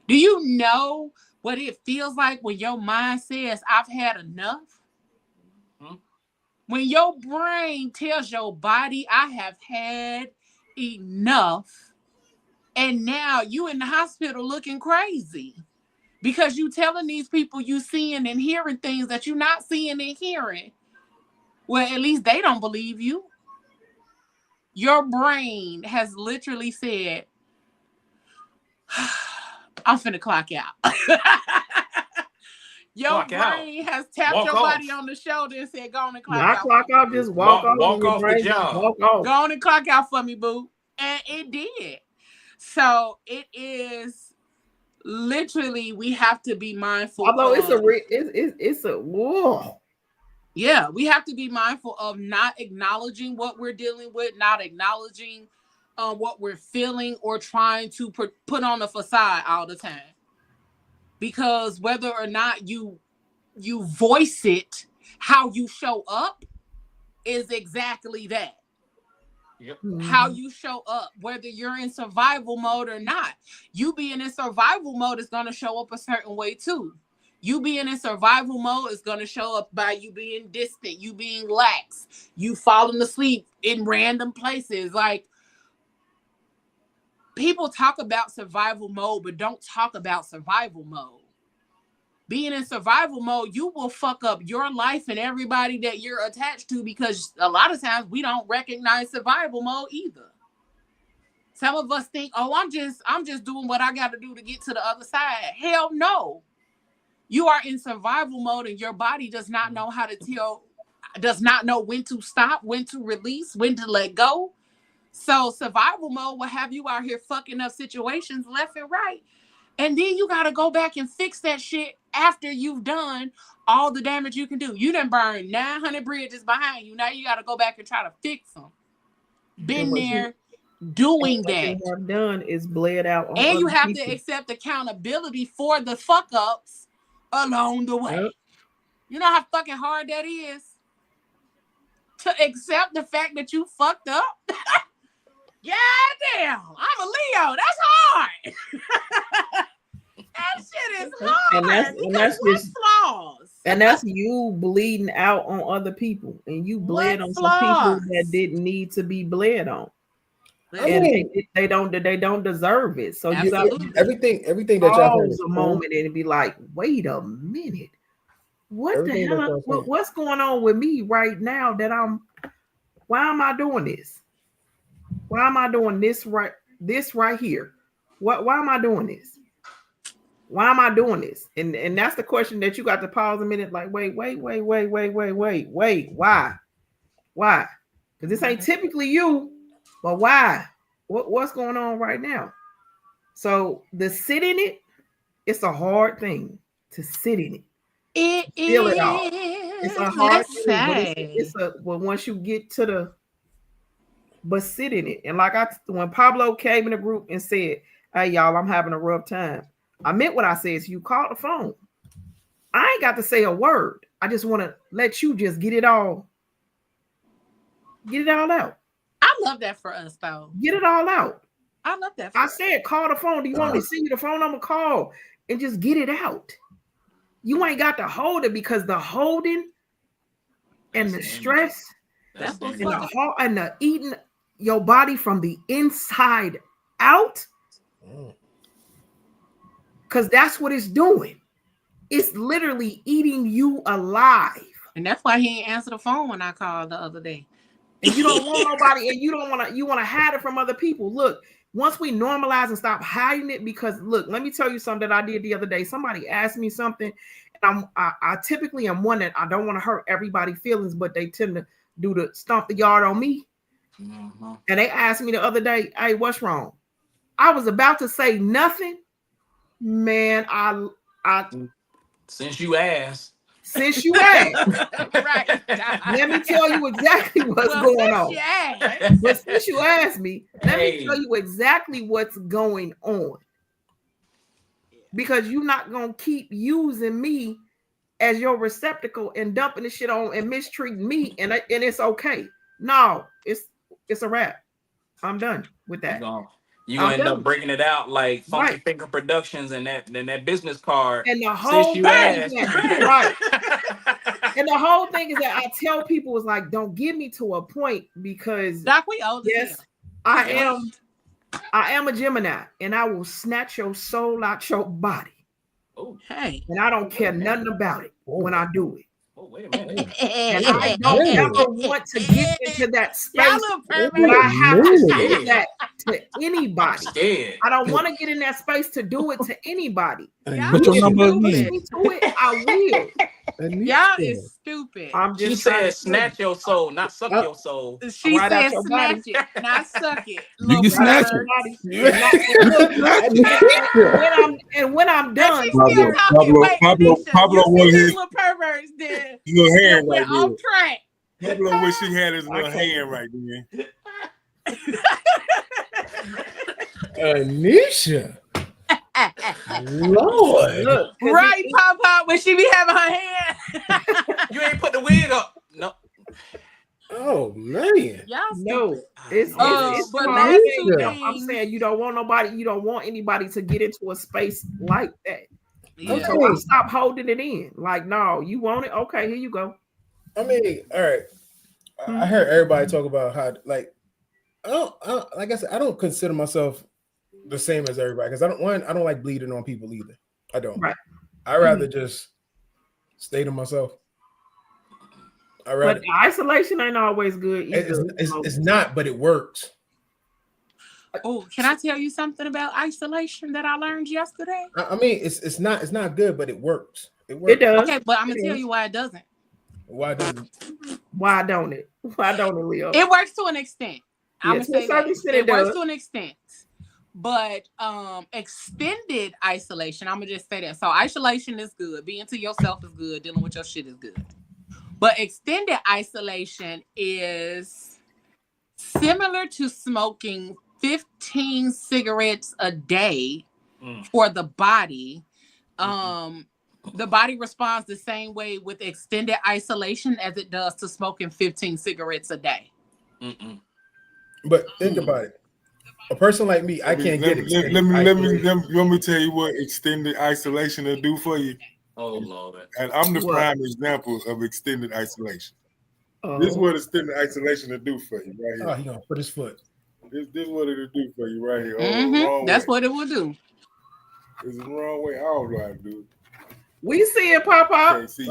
Do you know what it feels like when your mind says, I've had enough? When your brain tells your body, I have had enough, and now you in the hospital looking crazy because you telling these people you seeing and hearing things that you're not seeing and hearing. Well, at least they don't believe you. Your brain has literally said, I'm finna clock out. Your brain has tapped your body on the shoulder and said, go on and clock out. Not clock out, just walk off. Walk off the job. Walk off. Go on and clock out for me, boo. And it did. So it is literally, we have to be mindful. Although it's a whoa. Yeah, we have to be mindful of not acknowledging what we're dealing with, not acknowledging what we're feeling, or trying to put on a facade all the time. Because whether or not you voice it, how you show up is exactly that. Yep. How you show up, whether you're in survival mode or not. You being in survival mode is going to show up a certain way too. You being in survival mode is going to show up by you being distant, you being lax, you falling asleep in random places. Like, people talk about survival mode, but don't talk about survival mode. Being in survival mode, you will fuck up your life and everybody that you're attached to, because a lot of times we don't recognize survival mode either. Some of us think, oh, I'm just doing what I got to do to get to the other side. Hell no. You are in survival mode, and your body does not know does not know when to stop, when to release, when to let go. So survival mode will have you out here fucking up situations left and right. And then you got to go back and fix that shit after you've done all the damage you can do. You done burned 900 bridges behind you. Now you got to go back and try to fix them. Been there doing that. What you have done is bled out. And you have to accept accountability for the fuck ups along the way. Yep. You know how fucking hard that is to accept the fact that you fucked up? Yeah, damn. I'm a Leo. That's hard. That shit is hard. And that's just flaws. And that's you bleeding out on other people. And you bled on some people that didn't need to be bled on. And they don't deserve it. So absolutely. You got everything that y'all pause a moment and be like, wait a minute. What the hell? What's going on with me right now why am I doing this? Why am I doing this right here? Why am I doing this? Why am I doing this? And that's the question that you got to pause a minute, like, wait, why? Why? Because this ain't typically you, but why? What's going on right now? So the sit in it, it's a hard thing to sit in it. It feel is. It all. It's a hard thing, but once you get to but sit in it. And like when Pablo came in the group and said, hey, y'all, I'm having a rough time, I meant what I said. So you called the phone. I ain't got to say a word. I just want to let you just get it all Get it all out. I love that for us, though. Get it all out. I love that. I said, call the phone. Do you want me to send you the phone number? Call and just get it out. You ain't got to hold it because the holding and the stress and the eating your body from the inside out, because that's what it's doing. It's literally eating you alive. And that's why he ain't answer the phone when I called the other day. And you don't want nobody, and you want to hide it from other people. Look, once we normalize and stop hiding it, because look, let me tell you something that I did the other day. Somebody asked me something, and I typically am one that I don't want to hurt everybody's feelings, but they tend to do the stomp the yard on me. Mm-hmm. And they asked me the other day, "Hey, what's wrong?" I was about to say nothing, man. I since you asked. Right. Let me tell you exactly what's going on. But since you asked me, let me tell you exactly what's going on. Because you're not gonna keep using me as your receptacle and dumping the shit on and mistreating me, and it's okay. No, it's a wrap. I'm done with that. You end up breaking it out like Funky Finger Productions and that business card. And the whole thing is right. And the whole thing is that I tell people is like, don't get me to a point, because Doc, we old. Yes, I am a Gemini, and I will snatch your soul out your body. Oh, hey. And I don't care nothing about it when I do it. Oh, wait a minute. And I don't ever want to get into that space where I have to do that to anybody. I don't want to get in that space to do it to anybody. What's your number again? I will. Y'all is stupid. She said snatch your soul, not suck your soul. She said snatch it, not suck it. You can snatch it. When I'm done, Pablo was his little perverts then. Little hand right there. Off track. Pablo wish he had his little hand right there. Anisha. Lord. Look, right, Pop, when she be having her hand. You ain't put the wig up. No. Oh man. Y'all no. It's but I'm saying you don't want anybody to get into a space like that. Yeah. So I stop holding it in. Like, no, you want it? Okay, here you go. I mean, all right. I heard everybody talk about how, like, like I said, I don't consider myself the same as everybody, because I don't like bleeding on people either. I don't. Right. I rather just stay to myself. But isolation ain't always good either. It's not, but it works. Oh, can I tell you something about isolation that I learned yesterday? I mean, it's not good, but it works. It works. It does. Okay, but I'm gonna tell you why it doesn't. Why doesn't? Why don't it? Why don't it, Leo? It works to an extent. I'm gonna say that. It works to an extent. But extended isolation, I'm gonna just say that. So isolation is good. Being to yourself is good. Dealing with your shit is good. But extended isolation is similar to smoking 15 cigarettes a day for the body. The body responds the same way with extended isolation as it does to smoking 15 cigarettes a day. But think about it. A person like me, I can't get it. Let me tell you what extended isolation will do for you. Oh Lord! And I'm the prime example of extended isolation. This is what extended isolation will do for you right here. Oh, he gonna put his foot. This is what it'll do for you right here. That's what it will do. It's the wrong way. I don't know how to do it. We see it pop up. Can't see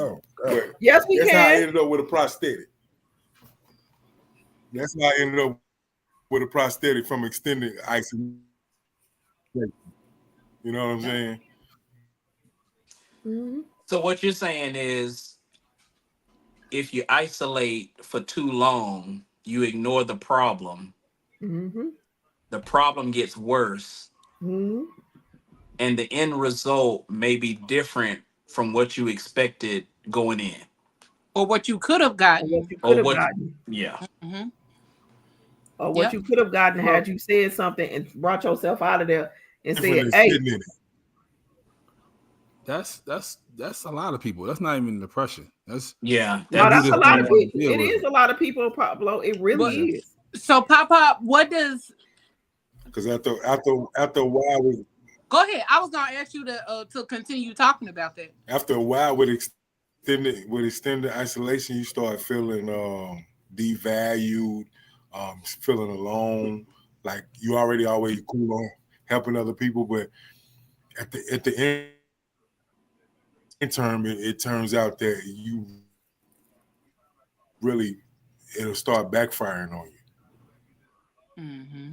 yes, we that's can. How I ended up with a prosthetic. That's how I ended up with a prosthetic from extended isolation. You know what I'm saying? So what you're saying is, if you isolate for too long, you ignore the problem. The problem gets worse, and the end result may be different from what you expected going in, or what you could have gotten, yeah. Or what you could have gotten had you said something and brought yourself out of there and said, "Hey, That's a lot of people. That's not even depression. That's no, that's a lot of people. It is a lot of people, Pablo. It really is. So, Pop, what does? Because after a while, go ahead. I was gonna ask you to continue talking about that. After a while, with extended isolation, you start feeling devalued, feeling alone. Like you always cool on helping other people, but at the end term, it turns out that you really it'll start backfiring on you. Mm-hmm.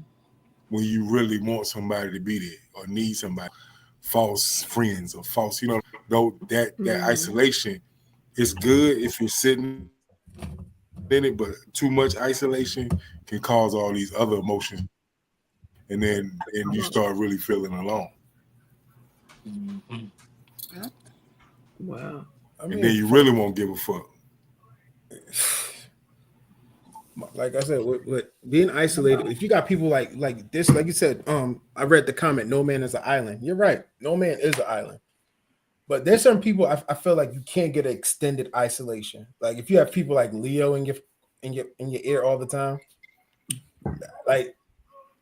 When you really want somebody to be there or need somebody, false friends or false, though that isolation is good if you're sitting in it, but too much isolation can cause all these other emotions, and then you start really feeling alone. Wow. And then you really won't give a fuck. Like I said, with being isolated, if you got people like this, like you said, I read the comment, no man is an island. You're right, no man is an island. But there's certain people I feel like you can't get an extended isolation. Like if you have people like Leo in your ear all the time, like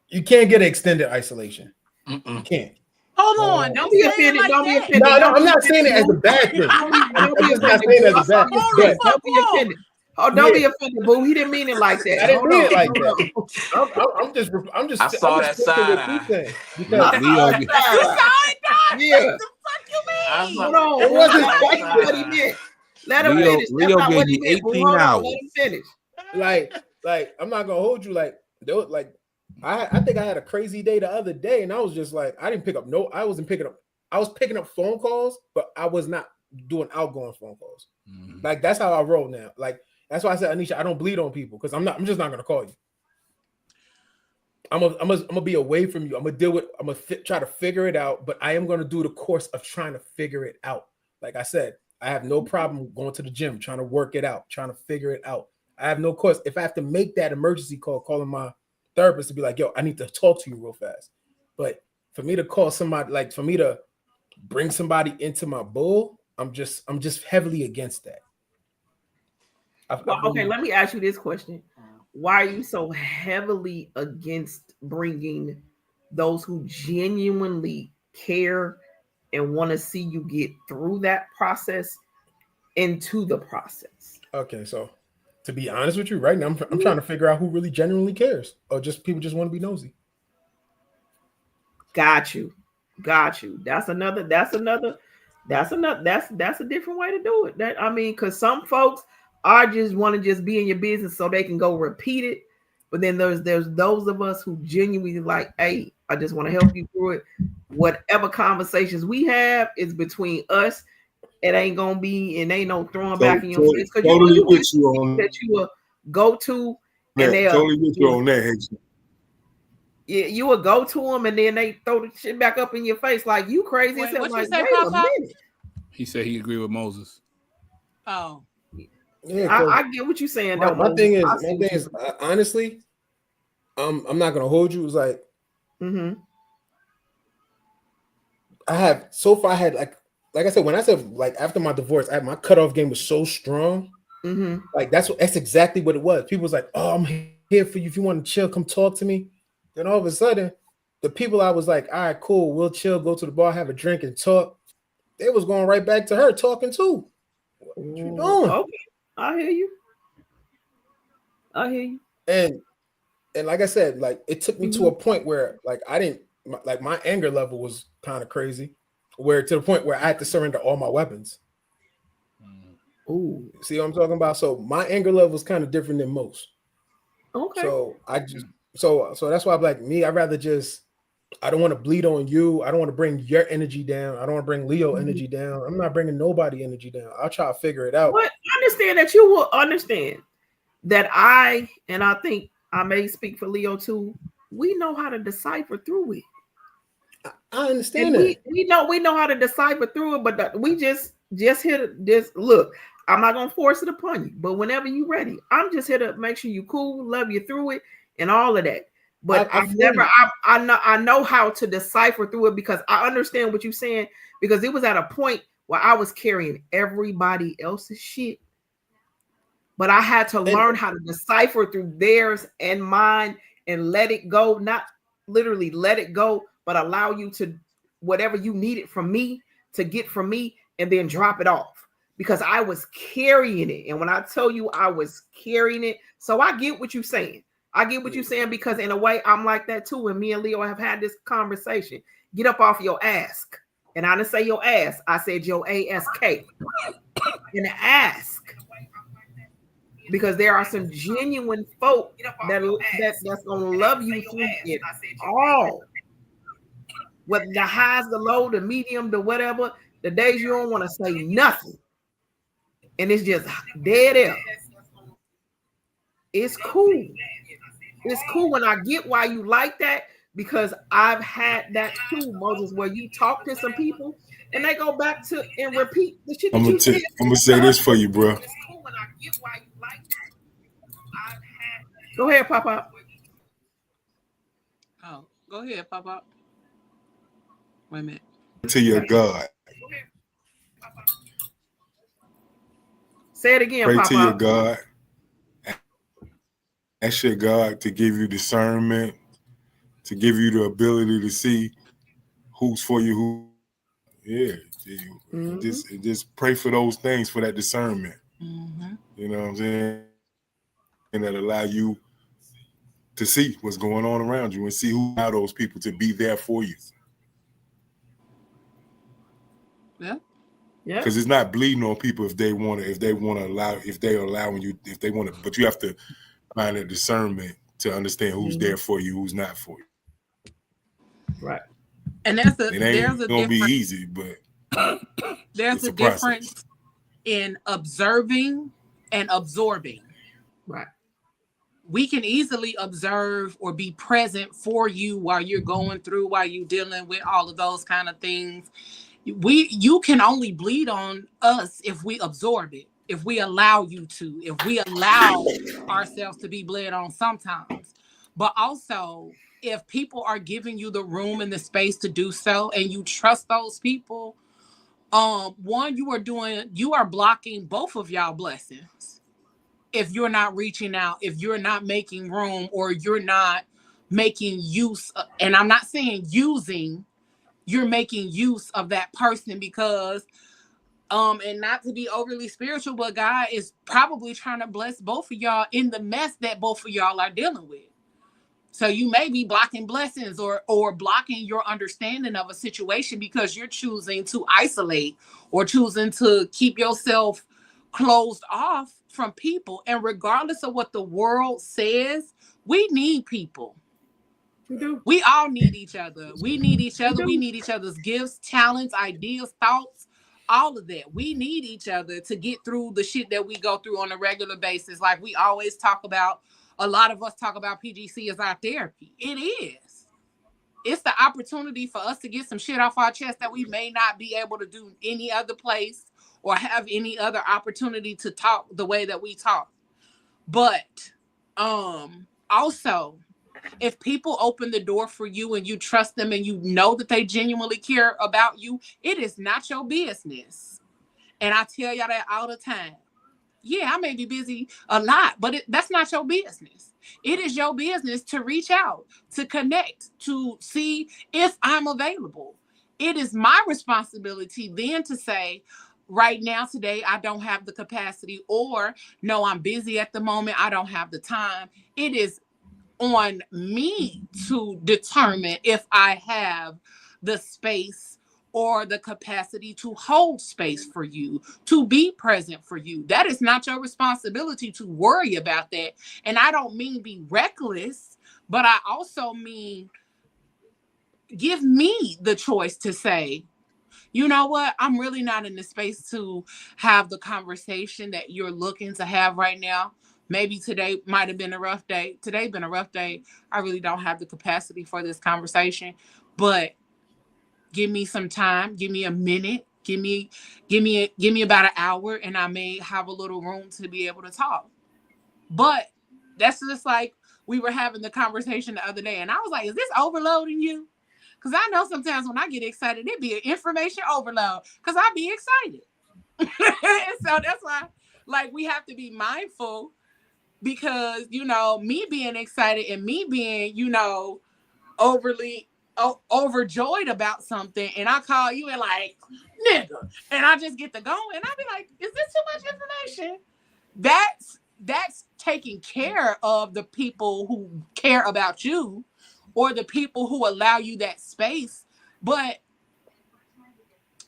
you can't get an extended isolation. You can't. Hold on, don't be offended. Like don't be offended. No, I'm not saying it as a bad thing. Don't be offended. Don't be offended. Oh, don't be offended, boo. He didn't mean it like that. I didn't mean it like that. I'm just. I saw that side eye. Because Leo, you saw it, God. Yeah. What the fuck you mean? Hold on. It wasn't what he meant. Let him finish. Leo gave you 18 hours. Let him finish. Like I'm not gonna hold you. Like I think I had a crazy day the other day, and I was just like, I wasn't picking up. I was picking up phone calls, but I was not doing outgoing phone calls. Mm-hmm. Like that's how I roll now. Like that's why I said, Anisha, I don't bleed on people because I'm just not gonna call you. I'm gonna be away from you. I'm gonna try to figure it out, but I am gonna do the course of trying to figure it out. Like I said, I have no problem going to the gym, trying to work it out, trying to figure it out. I have no course. If I have to make that emergency call, calling my therapist to be like, yo, I need to talk to you real fast. But for me to call somebody, like for me to bring somebody into my bull, I'm just heavily against that. Okay, let me ask you this question. Why are you so heavily against bringing those who genuinely care and want to see you get through that process into the process? Okay, so to be honest with you, right now, I'm trying to figure out who really genuinely cares, or just people just want to be nosy. Got you. That's a different way to do it. Because some folks are just want to just be in your business so they can go repeat it. But then there's those of us who genuinely like, hey, I just want to help you through it. Whatever conversations we have is between us. It ain't gonna be, and ain't no throwing back in your face because totally with you on that you will go to, and they totally with you on that. Yeah, you will go to them, and then they throw the shit back up in your face like you crazy. Wait, what like, you say, wait a Papa? minute. He said he agreed with Moses. Oh, yeah. I get what you're saying. My thing is, honestly, I'm not gonna hold you. It was like, I had like I said, when I said like after my divorce, my cutoff game was so strong. Like that's exactly what it was. People was like, "Oh, I'm here for you. If you want to chill, come talk to me." Then all of a sudden, the people I was like, "All right, cool, we'll chill, go to the bar, have a drink, and talk." They was going right back to her talking too. What you doing? Okay, I hear you. And like I said, like it took me to a point where like my anger level was kind of crazy. Where to the point where I had to surrender all my weapons. Ooh, see what I'm talking about? So my anger level is kind of different than most. Okay. So I just so that's why I'm like me. I rather just I don't want to bleed on you. I don't want to bring your energy down. I don't want to bring Leo energy down. I'm not bringing nobody energy down. I'll try to figure it out. But understand that you will understand that I think I may speak for Leo too. We know how to decipher through it. I understand it. We know how to decipher through it, but we just hit this. Look, I'm not gonna force it upon you, but whenever you're ready, I'm just here to make sure you cool, love you through it, and all of that. But I know how to decipher through it because I understand what you're saying. because it was at a point where I was carrying everybody else's shit. But I had to learn how to decipher through theirs and mine and let it go, not literally let it go, but allow you to whatever you needed from me to get from me and then drop it off, because I was carrying it. And when I tell you I was carrying it, so I get what you're saying. I get what you're saying, because in a way I'm like that too. And me and Leo have had this conversation. Get up off your ass. And I didn't say your ass. I said your ASK. And ask. Because there are some genuine folk that's gonna love you through it all. Whether the highs, the low, the medium, the whatever, the days you don't want to say nothing. And it's just dead air. It's cool. It's cool when I get why you like that, because I've had that too, Moses, where you talk to some people and they go back to and repeat the shit that you said. I'm gonna say this for you, bro. It's cool when I get why you like that. Go ahead, Papa. Oh, go ahead, Papa. Wait a minute. To your God. Say it again, Pray Papa. to your God. Ask your God to give you discernment, to give you the ability to see who's for you, who. Yeah. Just pray for those things, for that discernment. Mm-hmm. You know what I'm saying? And that allow you to see what's going on around you and see who allow those people to be there for you. Yeah. Yeah. Because it's not bleeding on people if they want to, but you have to find a discernment to understand who's there for you, who's not for you. Right. And it ain't gonna be easy, but there's a difference in observing and absorbing. Right. We can easily observe or be present for you while you're going through, while you're dealing with all of those kind of things. You can only bleed on us if we absorb it, if we allow you to, if we allow ourselves to be bled on sometimes. But also, if people are giving you the room and the space to do so, and you trust those people, one, you are blocking both of y'all blessings. If you're not reaching out, if you're not making room, or you're not making use, and I'm not saying using, you're making use of that person, because and not to be overly spiritual, but God is probably trying to bless both of y'all in the mess that both of y'all are dealing with. So you may be blocking blessings or blocking your understanding of a situation because you're choosing to isolate or choosing to keep yourself closed off from people. And regardless of what the world says, we need people. We do. We all need each other. We need each other. We need each other's gifts, talents, ideas, thoughts, all of that. We need each other to get through the shit that we go through on a regular basis. Like we always talk about, a lot of us talk about PGC as our therapy. It is. It's the opportunity for us to get some shit off our chest that we may not be able to do any other place or have any other opportunity to talk the way that we talk. But also, if people open the door for you and you trust them and you know that they genuinely care about you, it is not your business. And I tell y'all that all the time. Yeah, I may be busy a lot, but that's not your business. It is your business to reach out, to connect, to see if I'm available. It is my responsibility then to say, right now, today, I don't have the capacity, or no, I'm busy at the moment, I don't have the time. It is on me to determine if I have the space or the capacity to hold space for you, to be present for you. That is not your responsibility to worry about that. And I don't mean be reckless, but I also mean give me the choice to say, you know what? I'm really not in the space to have the conversation that you're looking to have right now. Maybe today might have been a rough day. Today been a rough day. I really don't have the capacity for this conversation, but give me some time. Give me a minute. Give me about an hour, and I may have a little room to be able to talk. But that's just like we were having the conversation the other day, and I was like, "Is this overloading you?" Because I know sometimes when I get excited, it be an information overload. Because I be excited. And so that's why, like, we have to be mindful because, you know, me being excited and me being, you know, overly overjoyed about something, and I call you and like, nigga, and I just get to go, and I be like, is this too much information? That's taking care of the people who care about you or the people who allow you that space, but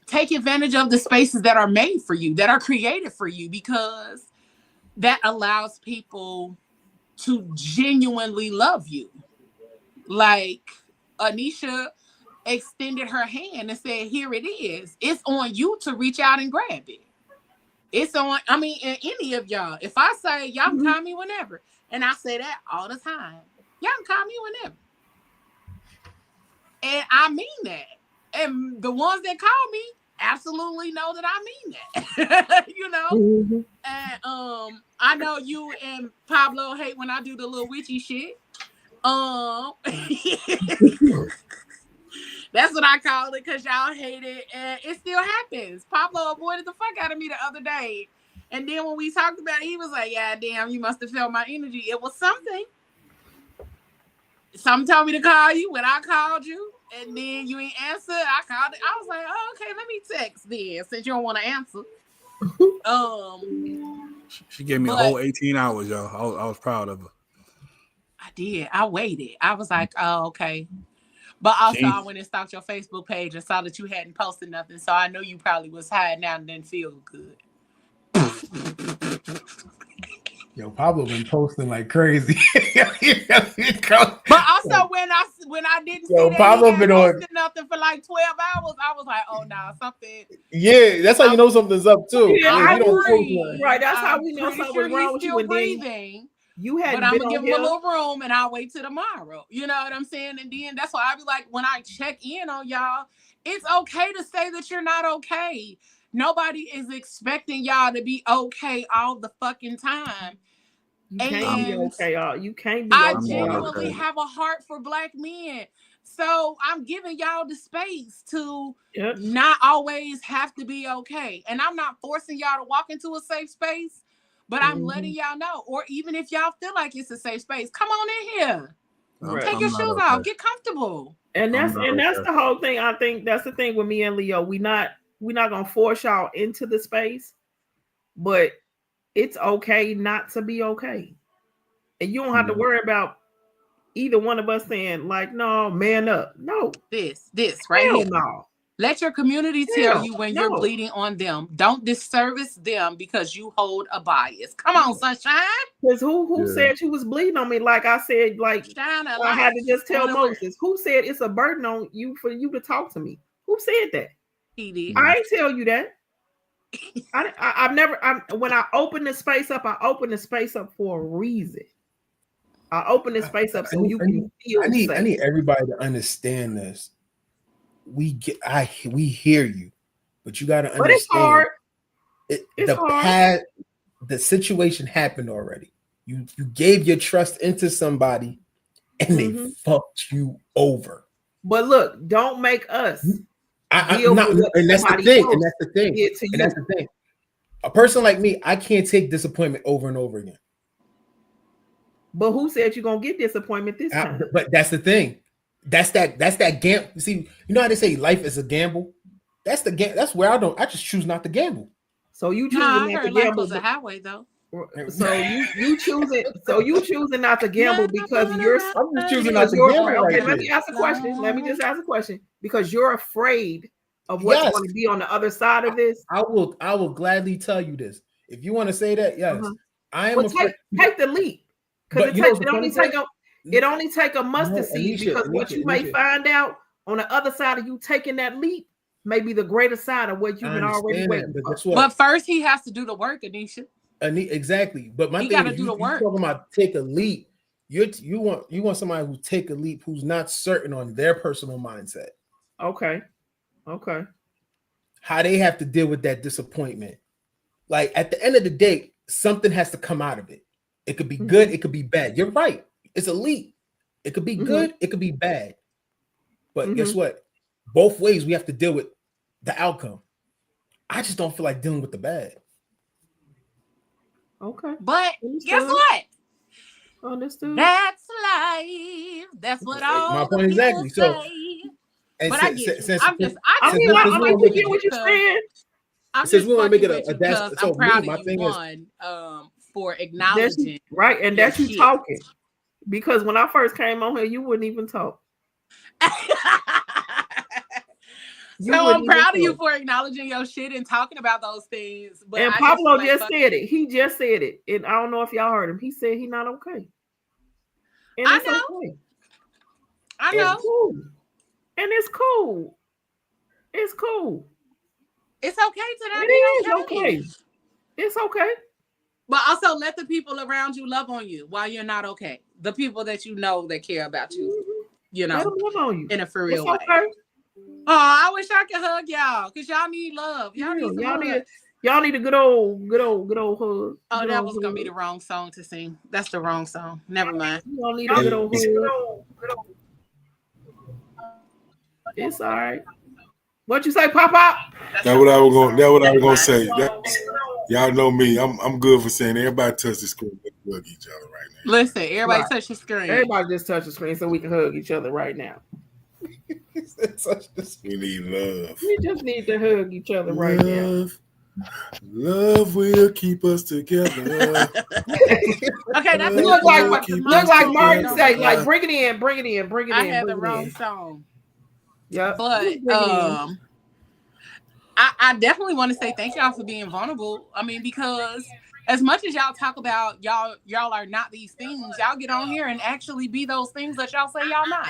take advantage of the spaces that are made for you, that are created for you, because that allows people to genuinely love you. Like Anisha extended her hand and said, here it is. It's on you to reach out and grab it. It's on, I mean, and any of y'all. If I say, y'all can call me whenever, and I say that all the time, y'all can call me whenever. And I mean that. And the ones that call me absolutely know that I mean that. You know? Mm-hmm. And I know you and Pablo hate when I do the little witchy shit. That's what I call it, because y'all hate it, and it still happens. Pablo avoided the fuck out of me the other day, and then when we talked about it, he was like, yeah, damn, you must have felt my energy. It was something. Something told me to call you when I called you, and then you ain't answer. I called it. I was like, oh, okay, let me text then, since you don't want to answer. She gave me a whole 18 hours, y'all. I was proud of her. I did. I waited. I was like, oh, okay. But also, I went and stalked your Facebook page and saw that you hadn't posted nothing. So I know you probably was hiding out and didn't feel good. Yo, Pablo been posting like crazy. But also, when I didn't see that Pablo he been posted nothing for like 12 hours, I was like, oh, no, something. Yeah, that's how you know something's up, too. Yeah, I agree. Right, that's how we know something was wrong with you. Still breathing. You had, but I'm gonna give him a little room, and I'll wait till tomorrow. You know what I'm saying? And then that's why I be like, when I check in on y'all, it's okay to say that you're not okay. Nobody is expecting y'all to be okay all the fucking time. You can't be okay. You can't be okay. I genuinely have a heart for Black men. So I'm giving y'all the space to not always have to be okay. And I'm not forcing y'all to walk into a safe space. But I'm letting y'all know, or even if y'all feel like it's a safe space, come on in here. Take your shoes off, get comfortable. And that's the whole thing. I think that's the thing with me and Leo. We're not gonna force y'all into the space, but it's okay not to be okay. And you don't have to worry about either one of us saying, like, no, man up. No. This right here. No. Let your community tell you when you're bleeding on them. Don't disservice them because you hold a bias. Come on, sunshine. Because who said you was bleeding on me? Like I said, like I had to just tell Moses. Who said it's a burden on you for you to talk to me? Who said that? He did. I ain't tell you that. I've never. When I open the space up, I open the space up for a reason. I open the space up so you can feel. I need everybody to understand this. We hear you, but you got to understand. But it's hard. It's hard. The situation happened already. You gave your trust into somebody, and they fucked you over. But look, don't make us. And that's the thing. And that's the thing. And that's the thing. A person like me, I can't take disappointment over and over again. But who said you're gonna get disappointment this time? But that's the thing. That's that gamble. See, you know how they say life is a gamble? That's the game. That's where I just choose not to gamble. So you choosing not to gamble. Life was a highway though. So you choosing not to gamble because you're. I'm just choosing not to gamble. Okay, let me ask a question. Let me just ask a question because you're afraid of what's going to be on the other side of this. I will gladly tell you this. If you want to say that, yes, I am. Take the leap because it only take a mustard seed because what you may find out on the other side of you taking that leap may be the greater side of what you've been already waiting for. But first, he has to do the work, Anisha. Exactly. But my thing is, you're talking about take a leap. You want somebody who take a leap who's not certain on their personal mindset. Okay. How they have to deal with that disappointment. Like at the end of the day, something has to come out of it. It could be good, it could be bad. You're right. It's a leap. It could be good, it could be bad. But guess what? Both ways we have to deal with the outcome. I just don't feel like dealing with the bad. Okay. But guess what? Understood. That's life. That's what all my the point people exactly. say. So, and but I get you. I get what you're saying. I'm just fucking with you because I'm proud of you, one, for acknowledging. Right, and that's you talking. Because when I first came on here, you wouldn't even talk. So I'm proud of you for acknowledging your shit and talking about those things. But and Pablo just said it. He just said it. And I don't know if y'all heard him. He said he's not okay. And I know. Okay. I know. It's cool. And it's cool. It's cool. It's okay to not be okay. It's okay. But also let the people around you love on you while you're not okay. The people that you know that care about you, you know, let them love on you in a for real way. Okay. Oh, I wish I could hug y'all because y'all need love. Y'all need a good old hug. Oh, that was gonna be the wrong song to sing. That's the wrong song. Never mind. Y'all need a good old hug. It's all right. What you say, Pop? That's what I was gonna say. Y'all know me. I'm good for saying everybody touch the screen. Let's hug each other right now. Listen, everybody touch the screen. Everybody just touch the screen so we can hug each other right now. We need love. We just need to hug each other right now. Love will keep us together. Okay, that's look like Martin say, like bring it in. I had the wrong song. Yeah, but I definitely want to say thank y'all for being vulnerable. I mean, because as much as y'all talk about y'all are not these things, y'all get on here and actually be those things that y'all say y'all not.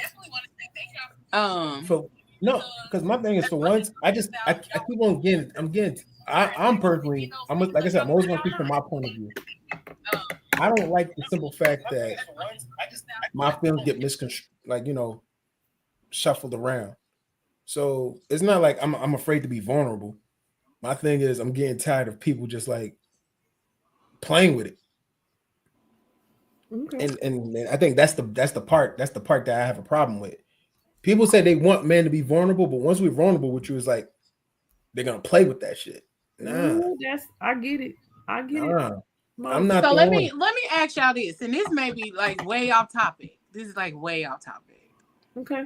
Because my thing is, for once, I keep on getting. I'm personally, like I said, I'm always going to speak from my point of view. I don't like the simple fact that my feelings get misconstrued, like, you know, shuffled around. So it's not like I'm afraid to be vulnerable. My thing is, I'm getting tired of people just like playing with it. Okay. And I think that's the part that I have a problem with. People say they want men to be vulnerable, but once we're vulnerable with you, it's like they're gonna play with that shit. Nah, I get it. I'm not. So let me ask y'all this, and this may be like way off topic. This is like way off topic. Okay.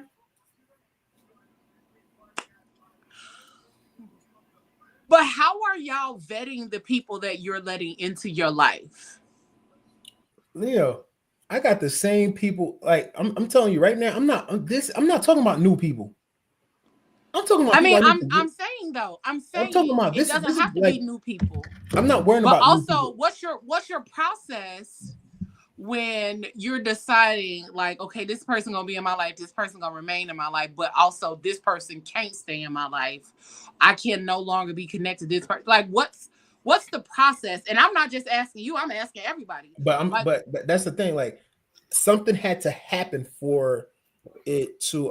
But how are y'all vetting the people that you're letting into your life? Leo, I got the same people. Like I'm telling you right now, I'm not talking about new people. I'm talking about. I'm saying talking about this. It doesn't have to be new people. I'm not worrying about. But also, what's your process when you're deciding, like, okay, this person gonna be in my life, this person gonna remain in my life, but also this person can't stay in my life. I can no longer be connected to this person. Like, what's the process? And I'm not just asking you; I'm asking everybody. But that's the thing. Like, something had to happen for it to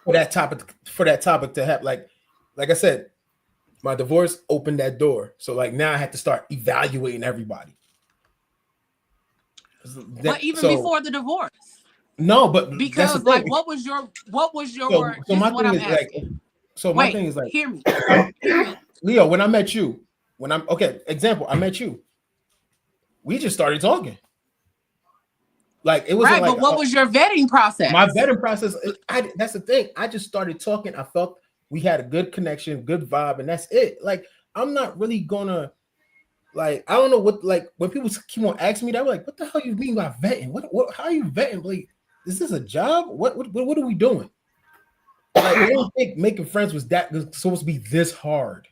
for that topic to happen. Like I said, my divorce opened that door. So like now I had to start evaluating everybody. But even before the divorce. No, but because like what was your so my thing is like my thing is like hear me. Leo, when I met you, I met you. We just started talking. Like it was right, but what was your vetting process? My vetting process, that's the thing. I just started talking. I felt we had a good connection, good vibe, and that's it. Like I'm not really gonna, like, I don't know what, like when people keep on asking me that, I'm like, what the hell you mean by vetting? What how are you vetting? Like, is this a job? What are we doing? Like, I don't think making friends was supposed to be this hard.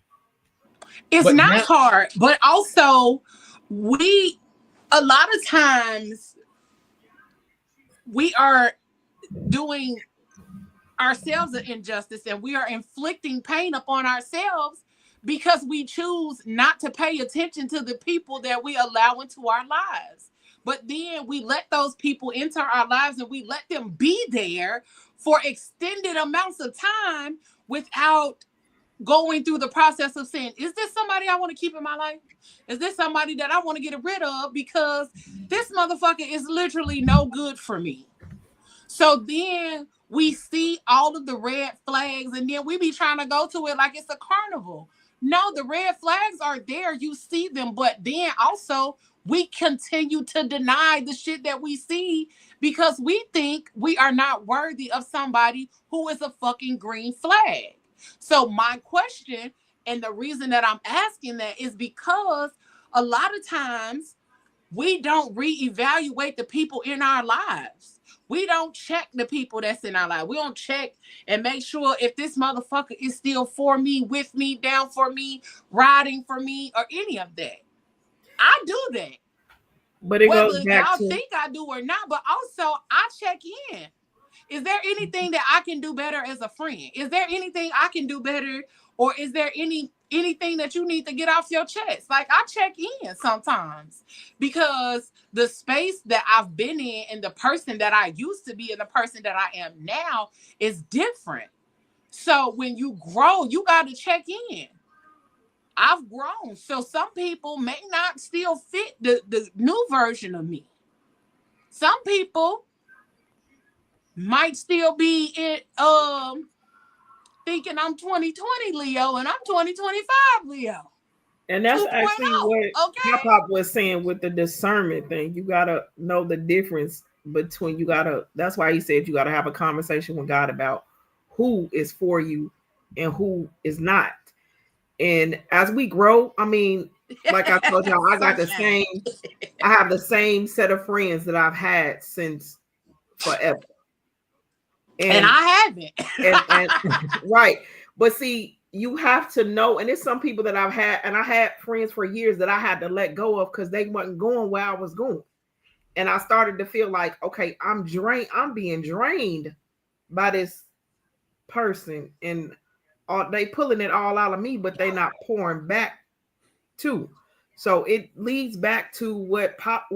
It's not hard, but also a lot of times we are doing ourselves an injustice and we are inflicting pain upon ourselves because we choose not to pay attention to the people that we allow into our lives. But then we let those people enter our lives and we let them be there for extended amounts of time without going through the process of saying, is this somebody I want to keep in my life? Is this somebody that I want to get rid of because this motherfucker is literally no good for me? So then we see all of the red flags and then we be trying to go to it like it's a carnival. No, the red flags are there. You see them, but then also we continue to deny the shit that we see because we think we are not worthy of somebody who is a fucking green flag. So my question, and the reason that I'm asking that, is because a lot of times we don't reevaluate the people in our lives. We don't check the people that's in our life. We don't check and make sure if this motherfucker is still for me, with me, down for me, riding for me, or any of that. I do that. But it whether goes back y'all to think I do or not, but also I check in. Is there anything that I can do better as a friend? Is there anything I can do better? Or is there anything that you need to get off your chest? Like, I check in sometimes because the space that I've been in and the person that I used to be and the person that I am now is different. So when you grow, you got to check in. I've grown. So some people may not still fit the new version of me. Some people might still be in thinking I'm 2020 Leo and I'm 2025 Leo. And that's actually what Pop was saying with the discernment thing. You gotta know the difference between that's why he said you gotta have a conversation with God about who is for you and who is not. And as we grow, I mean, like I told y'all, I have the same set of friends that I've had since forever. And I haven't. and right. But see, you have to know, and it's some people that I've had, and I had friends for years that I had to let go of because they wasn't going where I was going. And I started to feel like, okay, I'm being drained by this person, and they pulling it all out of me, but they not pouring back too. So it leads back to what Pop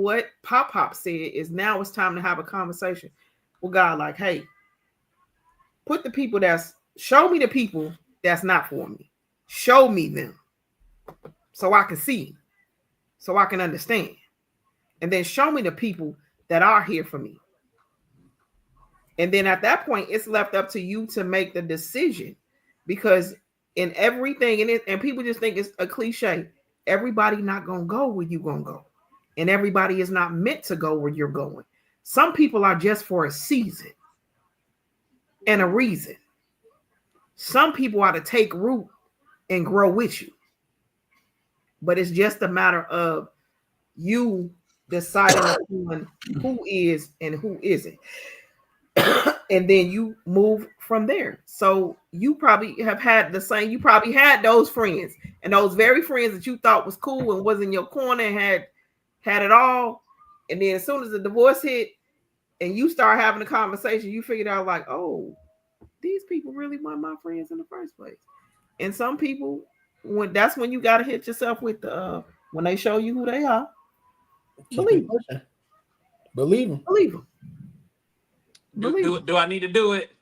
said is now it's time to have a conversation with God. Like, hey, show me the people that's not for me. Show me them so I can see, so I can understand. And then show me the people that are here for me. And then at that point, it's left up to you to make the decision. Because in everything, and people just think it's a cliche, everybody not going to go where you're going to go. And everybody is not meant to go where you're going. Some people are just for a season and a reason. Some people are to take root and grow with you. But it's just a matter of you deciding on who is and who isn't. And then you move from there. So you probably have had you probably had those friends and those very friends that you thought was cool and was in your corner and had it all. And then as soon as the divorce hit and you start having a conversation, you figured out like, oh, these people really weren't my friends in the first place. And some people, that's when you got to hit yourself with when they show you who they are, believe them. Believe them. Believe them. Do I need to do it?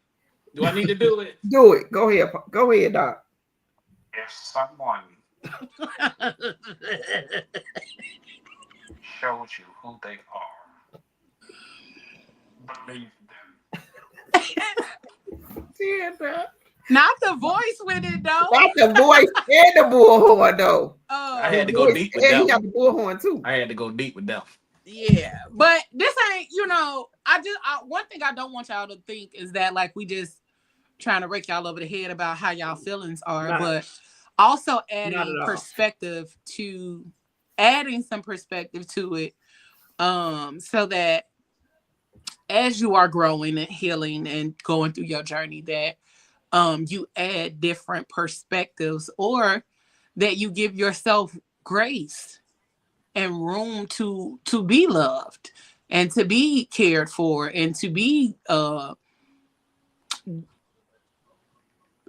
Do I need to do it? Do it. Go ahead. Go ahead, Doc. If someone shows you who they are, believe them. Yeah, Doc. Not the voice with it, though. Not the voice and the bullhorn, though. I had to go deep with that. He got the bullhorn, too. I had to go deep with that. Yeah, but this ain't, one thing I don't want y'all to think is that like we just trying to rake y'all over the head about how y'all feelings are, but also adding some perspective to it, so that as you are growing and healing and going through your journey, that you add different perspectives, or that you give yourself grace and room to be loved and to be cared for and to be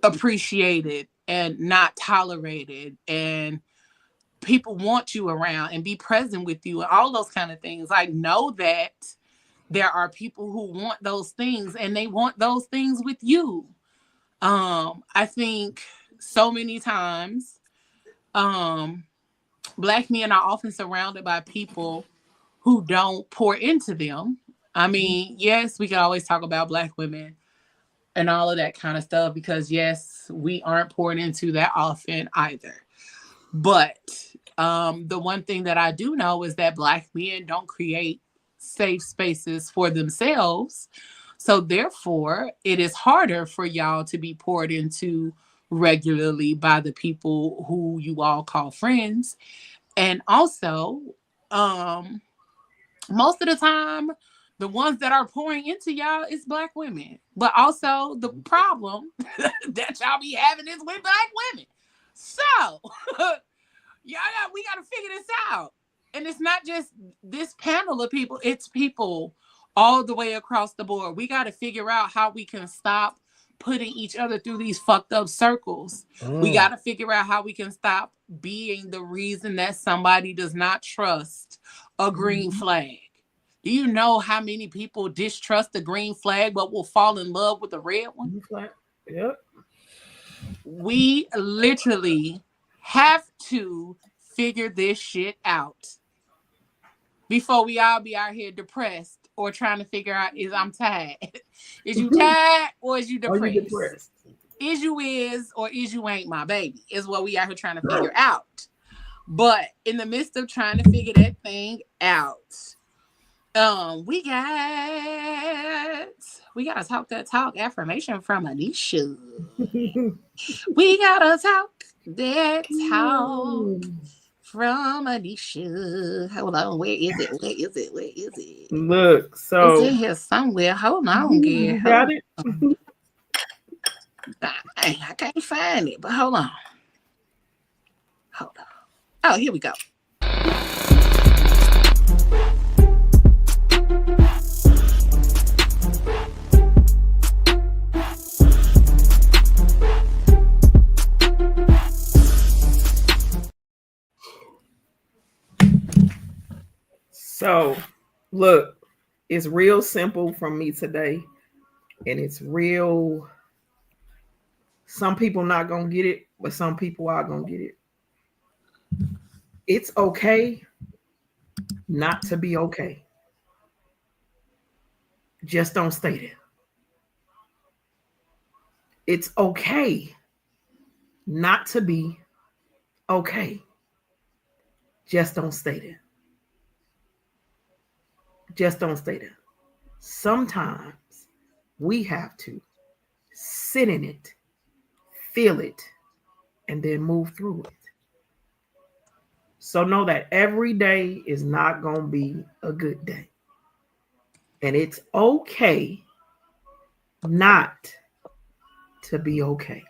appreciated and not tolerated, and people want you around and be present with you and all those kind of things. Like, know that there are people who want those things and they want those things with you. I think so many times Black men are often surrounded by people who don't pour into them. I mean, yes, we can always talk about Black women and all of that kind of stuff, because yes, we aren't poured into that often either. But the one thing that I do know is that Black men don't create safe spaces for themselves. So therefore, it is harder for y'all to be poured into regularly by the people who you all call friends. And also, most of the time, the ones that are pouring into y'all is Black women. But also the problem that y'all be having is with Black women. So we gotta figure this out. And it's not just this panel of people, it's people all the way across the board. We gotta figure out how we can stop putting each other through these fucked up circles. We gotta figure out how we can stop being the reason that somebody does not trust a green flag. Do you know how many people distrust the green flag but will fall in love with the red one? Yep. We literally have to figure this shit out before we all be out here depressed or trying to figure out, is I'm tired. Is you tired or is you depressed? Is you is or is you ain't my baby is what we out here trying to figure out. But in the midst of trying to figure that thing out, we gotta talk that talk. Affirmation from Anisha. We gotta talk that talk from Anisha. Hold on, where is it? Look, so it's in here somewhere. Hold on, girl. Got it. I can't find it, but hold on. Oh, here we go. So, look, it's real simple from me today, and it's real. Some people not gonna get it, but some people are gonna get it. It's okay not to be okay. Just don't stay there. It's okay not to be okay. Just don't stay there. Just don't stay there. Sometimes we have to sit in it, feel it, and then move through it. So know that every day is not going to be a good day. And it's okay not to be okay.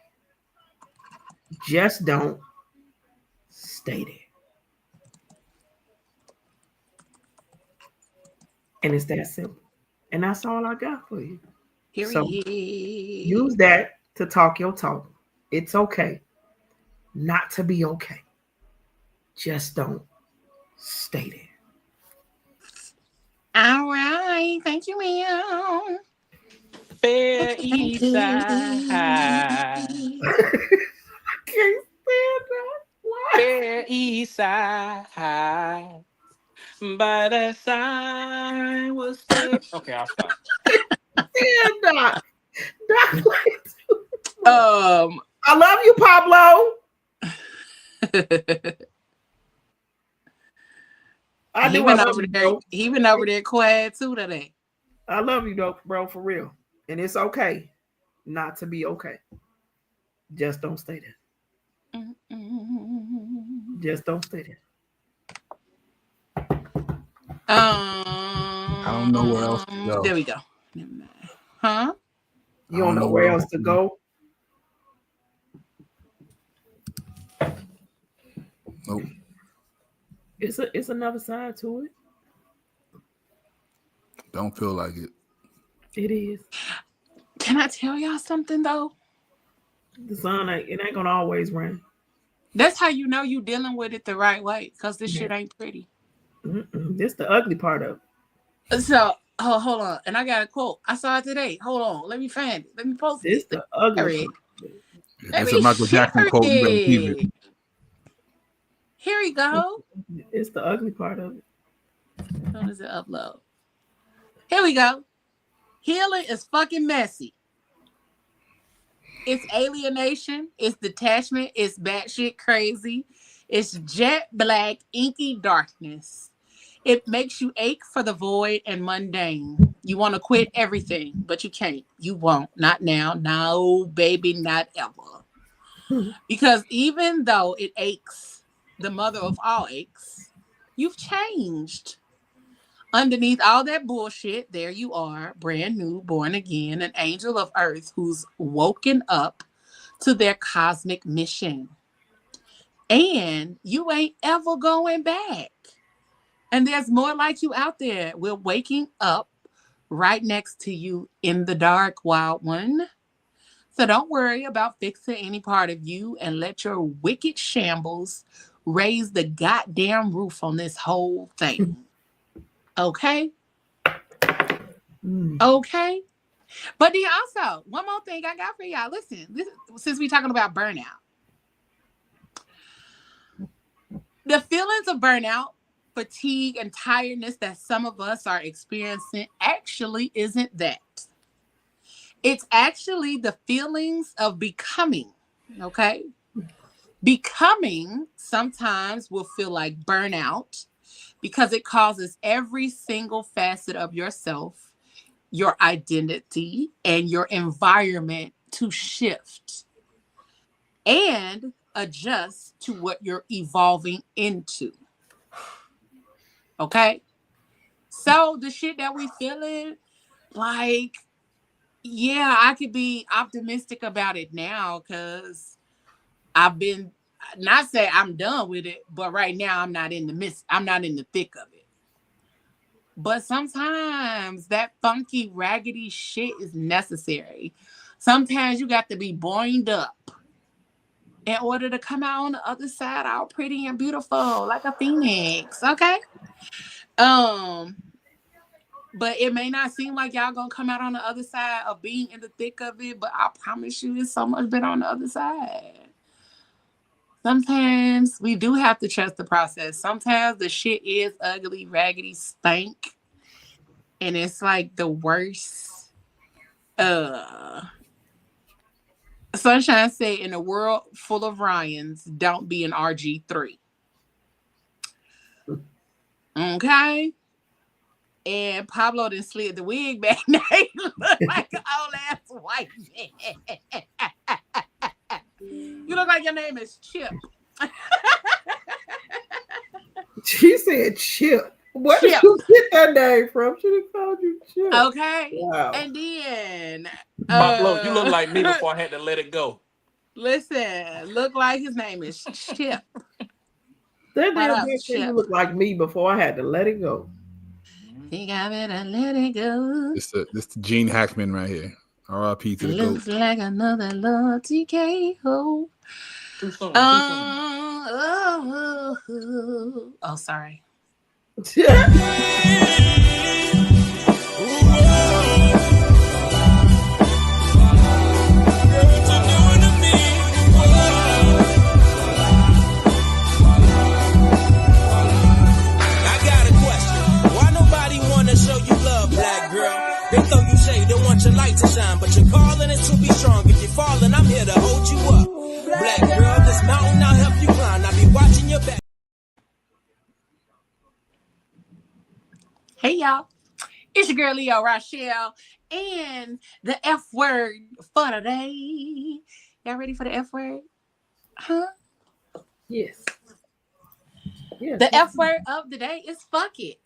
Just don't stay there. And it's that simple. And that's all I got for you. So use that to talk your talk. It's okay not to be okay. Just don't stay there. All right. Thank you, ma'am. Fair East Side. I can't stand that. Why? Fair East Side. By the sign was there. Okay, I'll stop. Doc. I love you, Pablo. He been over there quiet too today. I love you though, bro, for real. And it's okay not to be okay. Just don't stay there. Just don't stay there. I don't know where else to go. There we go. Huh? You don't know where else to go? Nope. It's another side to it. Don't feel like it. It is. Can I tell y'all something though? The sun it ain't gonna always rain. That's how you know you dealing with it the right way, because this shit ain't pretty. This the ugly part of it. So hold on, and I got a quote. I saw it today. Hold on, let me find it. Let me post this. The ugly. It's a Michael Jackson quote. You better keep it. Here we go. It's the ugly part of it. How does it upload? Here we go. Healing is fucking messy. It's alienation. It's detachment. It's batshit crazy. It's jet black, inky darkness. It makes you ache for the void and mundane. You want to quit everything, but you can't. You won't. Not now. No, baby, not ever. Because even though it aches, the mother of all aches, you've changed. Underneath all that bullshit, there you are, brand new, born again, an angel of earth who's woken up to their cosmic mission. And you ain't ever going back. And there's more like you out there. We're waking up right next to you in the dark, wild one. So don't worry about fixing any part of you and let your wicked shambles raise the goddamn roof on this whole thing. Okay? Okay? But then also, one more thing I got for y'all. Listen, since we're talking about burnout. The feelings of burnout, fatigue, and tiredness that some of us are experiencing actually isn't that. It's actually the feelings of becoming, okay? Becoming sometimes will feel like burnout because it causes every single facet of yourself, your identity, and your environment to shift and adjust to what you're evolving into. Okay? So the shit that we feeling, like, yeah, I could be optimistic about it now because I've been, not say I'm done with it, but right now I'm not in the thick of it. But sometimes that funky, raggedy shit is necessary. Sometimes you got to be boined up in order to come out on the other side all pretty and beautiful like a phoenix, okay? But it may not seem like y'all gonna come out on the other side of being in the thick of it, but I promise you it's so much better on the other side. Sometimes we do have to trust the process. Sometimes the shit is ugly, raggedy, stank, and it's like the worst. Sunshine said, in a world full of Ryans, don't be an RG3. Okay? And Pablo then slid the wig back. Now he look like an old ass white man. You look like your name is Chip. She said Chip. Where did you get that name from? Should have called you Chip. Okay. Wow. And then Pablo, you look like me before I had to let it go. Listen, look like his name is Chip. That damn bitch you look like me before I had to let it go. He got me to let it go. This the Gene Hackman right here. R.I.P. to the GOAT. Looks like another Lord TKO. Oh, sorry. Show you love, black girl. They throw you shade, they want your light to shine, but you're calling it to be strong. If you're falling, I'm here to hold you up. Black girl, this mountain I'll help you climb. I'll be watching your back. Hey y'all, it's your girl Leo Rochelle and the F word for today. Y'all ready for the F word? Huh? Yes. Yes. The F word of the day is fuck it.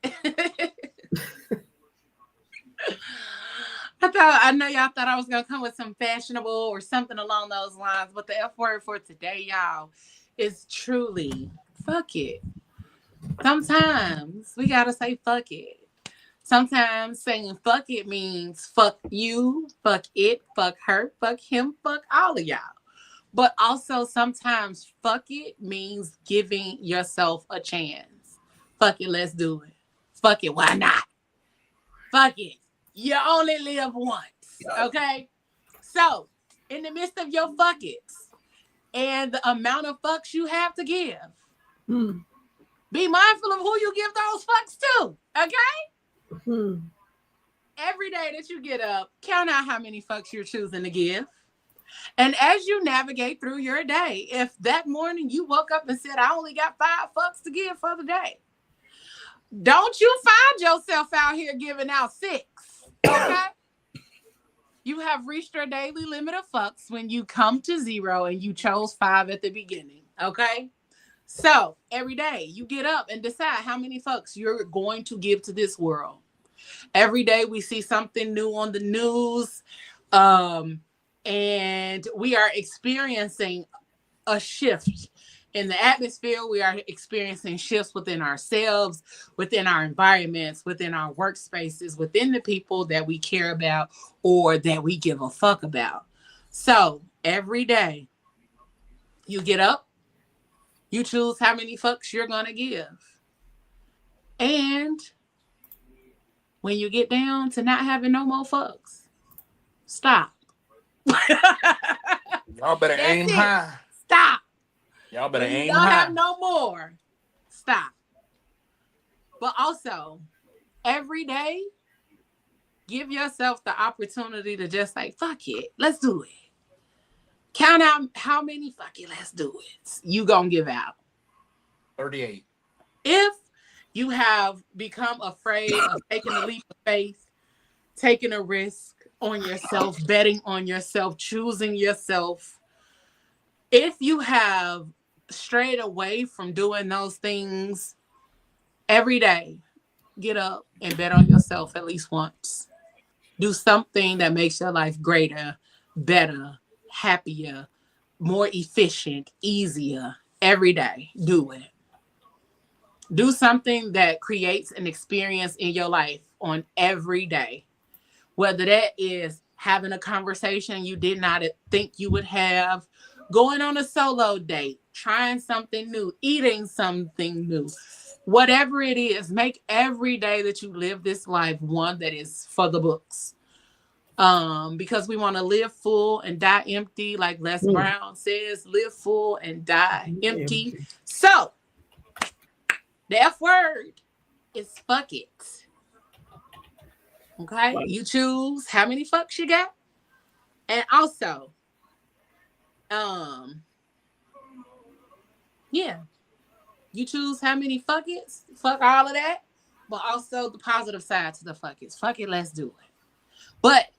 I know y'all thought I was gonna come with some fashionable or something along those lines, but the F word for today, y'all, is truly fuck it. Sometimes we gotta say fuck it. Sometimes saying fuck it means fuck you, fuck it, fuck her, fuck him, fuck all of y'all. But also sometimes fuck it means giving yourself a chance. Fuck it, let's do it. Fuck it, why not? Fuck it. You only live once, okay? So, in the midst of your fuck it's and the amount of fucks you have to give, be mindful of who you give those fucks to, okay? Every day that you get up, count out how many fucks you're choosing to give. And as you navigate through your day, if that morning you woke up and said, I only got 5 fucks to give for the day, don't you find yourself out here giving out 6. Okay? You have reached your daily limit of fucks when you come to 0 and you chose 5 at the beginning. Okay? So every day you get up and decide how many fucks you're going to give to this world. Every day we see something new on the news. And we are experiencing a shift in the atmosphere. We are experiencing shifts within ourselves, within our environments, within our workspaces, within the people that we care about or that we give a fuck about. So every day you get up, you choose how many fucks you're going to give. And when you get down to not having no more fucks, stop. Y'all better aim high. Stop. Y'all better aim don't high. Have no more. Stop. But also, every day, give yourself the opportunity to just like, fuck it. Let's do it. Count out how many fuck it, let's do it. You gonna give out. 38. If you have become afraid of taking a leap of faith, taking a risk on yourself, betting on yourself, choosing yourself, if you have strayed away from doing those things, every day, get up and bet on yourself at least once. Do something that makes your life greater, better, happier, more efficient, easier. Every day, do it. Do something that creates an experience in your life on every day. Whether that is having a conversation you did not think you would have, going on a solo date, trying something new, eating something new. Whatever it is, make every day that you live this life one that is for the books. Because we want to live full and die empty, like Les Brown says, live full and die empty. So, the F word is fuck it. Okay? You choose how many fucks you got. And also, you choose how many fuck it's, fuck all of that, but also the positive side to the fuck it's. Fuck it, let's do it. But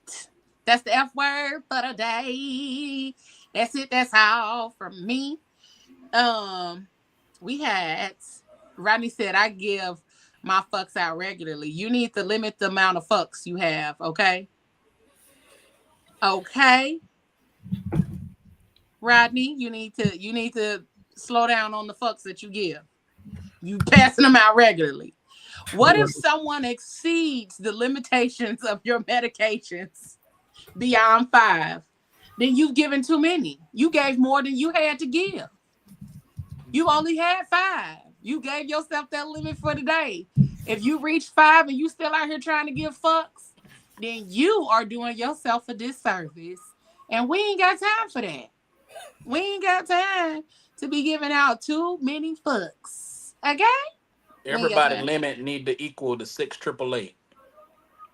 that's the F word for the day. That's it. That's all from me. We had Rodney said I give my fucks out regularly. You need to limit the amount of fucks you have, okay? Okay. Rodney, you need to slow down on the fucks that you give. You passing them out regularly. What if someone exceeds the limitations of your medications beyond 5? Then you've given too many. You gave more than you had to give. You only had 5. You gave yourself that limit for the day. If you reach 5 and you still out here trying to give fucks, then you are doing yourself a disservice. And we ain't got time for that. We ain't got time to be giving out too many fucks. Okay? Everybody limit need to equal the 688.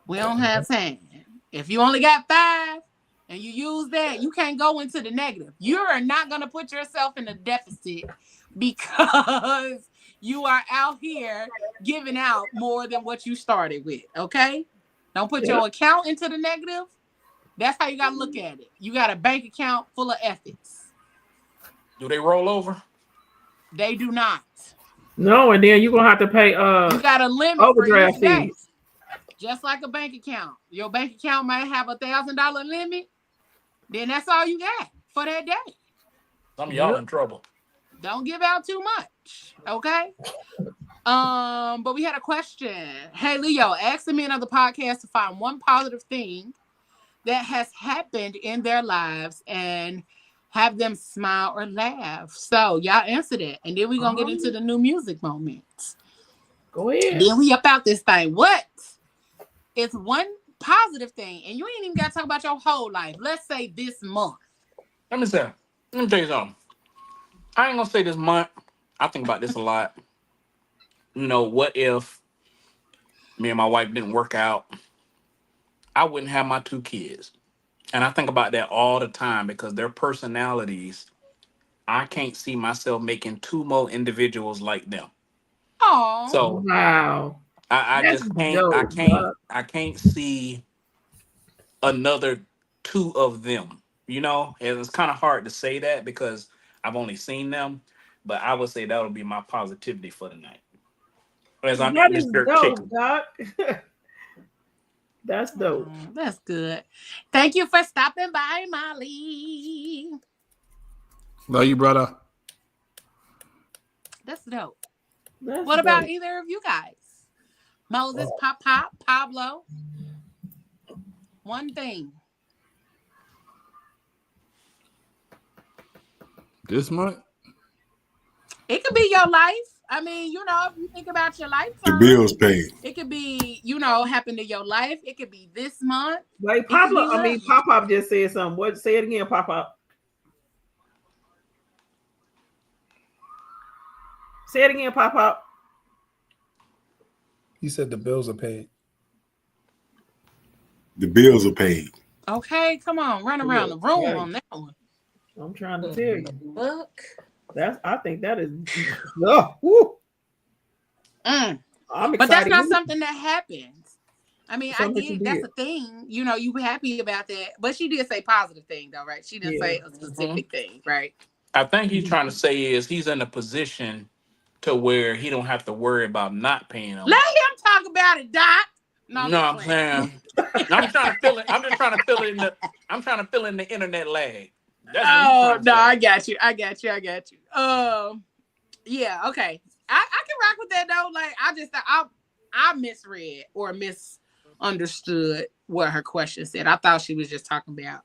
We don't have time. If you only got 5 and you use that, you can't go into the negative. You are not going to put yourself in a deficit because you are out here giving out more than what you started with. Okay? Don't put your account into the negative. That's how you got to look at it. You got a bank account full of ethics. Do they roll over? They do not. No, and then you're gonna have to pay you got a limit overdraft for each day. fees. Just like a bank account. Your bank account might have $1,000 limit. Then that's all you got for that day. Some of y'all in trouble. Don't give out too much. Okay. But we had a question. Hey Leo, ask the men of the podcast to find one positive thing that has happened in their lives and have them smile or laugh. So y'all answer that. And then we're going to get into the new music moments. Go ahead. Then we up out this thing. What is one positive thing? And you ain't even got to talk about your whole life. Let's say this month. Let me tell you something. I ain't going to say this month. I think about this a lot. You know, what if me and my wife didn't work out? I wouldn't have my 2 kids. And I think about that all the time because their personalities, I can't see myself making 2 more individuals like them. Oh, So wow. I That's just can't dope, dog. I can't see another 2 of them. You know, and it's kind of hard to say that because I've only seen them, but I would say that would be my positivity for the night. As I'm That eating this is jerk dope, chicken. Doc. That's dope. That's good. Thank you for stopping by, Molly. Love you, brother. That's dope. That's What about dope. either of you guys? Moses, Pop, Pablo. One thing. This month? It could be your life. I mean, you know, if you think about your life, The bills paid. it could be, you know, happen to your life. It could be this month. Wait, Pop-Up, I mean, Pop-Up just said something. What? Say it again, Pop-Up. Say it again, Pop-Up. He said the bills are paid. The bills are paid. Okay, come on, run around the room on that one. I'm trying to tell you. Look. I think that is. Oh, woo. I'm excited. But that's not something that happens. I mean, Something I get that's a thing. You know, you happy about that. But she did say positive thing, though, right? She didn't say a specific thing, right? I think he's trying to say is he's in a position to where he don't have to worry about not paying them. Let him talk about it, Doc. No, I'm saying. I'm trying to fill it. I'm just trying to fill it in the. I'm trying to fill in the internet lag. That's no, I got you. Yeah, okay. I can rock with that though. Like I misread or misunderstood what her question said. I thought she was just talking about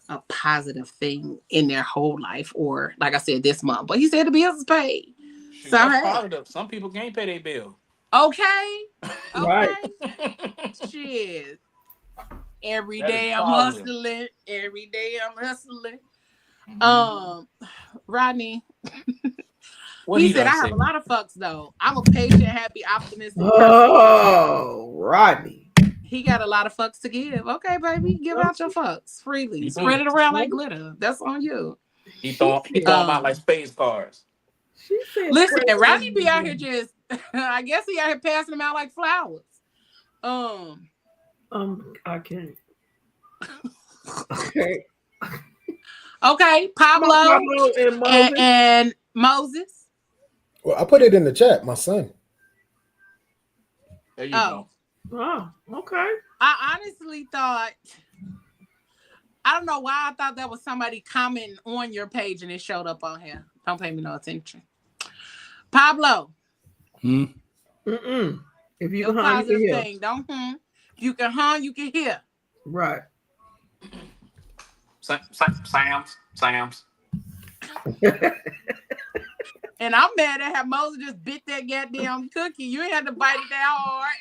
a positive thing in their whole life, or like I said, this month. But he said the bills is paid. So that's positive. Some people can't pay their bill. Okay. Right. Shit. Every day I'm hustling. Every day I'm hustling. Rodney. He said I have a lot of fucks though. I'm a patient, happy, optimistic person. Oh, Rodney. He got a lot of fucks to give. Okay, baby, give out your fucks freely. Spread it around like glitter. That's on you. He throw them out like space cars. Listen, Rodney be out here just. I guess he out here passing them out like flowers. I can't. Okay. Okay, Pablo and Moses. Well, I put it in the chat. My son. There you go. Oh, okay. I honestly thought. I don't know why I thought that was somebody commenting on your page and it showed up on here. Don't pay me no attention. Pablo. If you can positive thing, don't you can you can hear. Right. Sam's. And I'm mad at how Moses just bit that goddamn cookie. You ain't had to bite it that hard.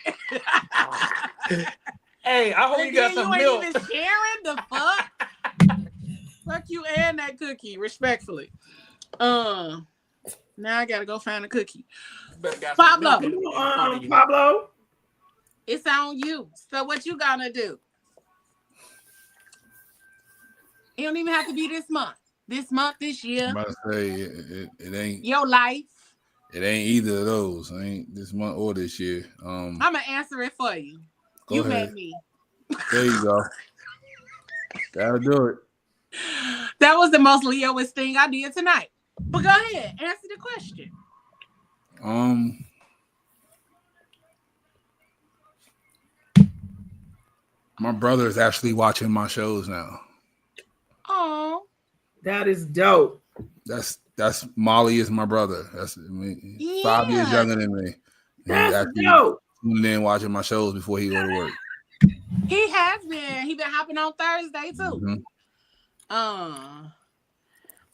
Hey, I hope you got some milk. You ain't even sharing the fuck. Fuck you and that cookie, respectfully. Now I gotta go find a cookie. Pablo. Pablo. It's on you. So what you gonna do? It don't even have to be this month. This year. I'm about to say it ain't your life. It ain't either of those. It ain't this month or this year. I'm gonna answer it for you. You made me. There you go. That'll do it. That was the most Leoist thing I did tonight. But go ahead, answer the question. My brother is actually watching my shows now. Oh, that is dope. That's Molly is my brother. That's 5 years younger than me. That's dope. Tuning in watching my shows before he go to work. He has been. He been hopping on Thursday too.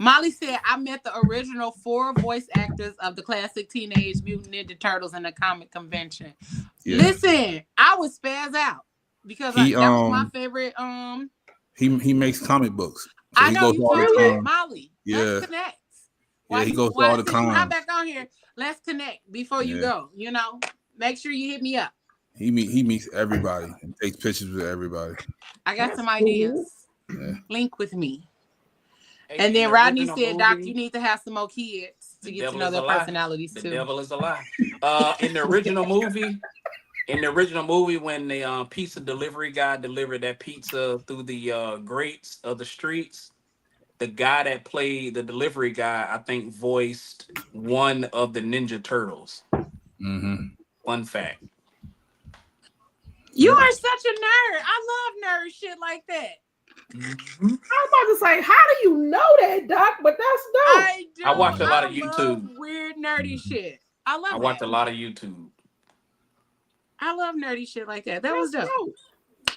Molly said, I met the original 4 voice actors of the classic Teenage Mutant Ninja Turtles in the comic convention. Yeah. Listen, I was spaz out because that was my favorite. He makes comic books. So I know you told Molly. Yeah. Let's connect. He goes to all the cons. Hop back on here. Let's connect before you go. You know, make sure you hit me up. He meets everybody and takes pictures with everybody. I got some ideas. Link with me. And then Rodney said, Doc, you need to have some more kids to get to know their personalities too. The devil is a lie. In the original movie, when the pizza delivery guy delivered that pizza through the grates of the streets, the guy that played the delivery guy, I think, voiced one of the Ninja Turtles. Fun fact. You are such a nerd. I love nerd shit like that. I was about to say, how do you know that, Doc? But that's dope. I watch a lot of YouTube. Weird nerdy shit. I watch a lot of YouTube. I love nerdy shit like that. That was dope.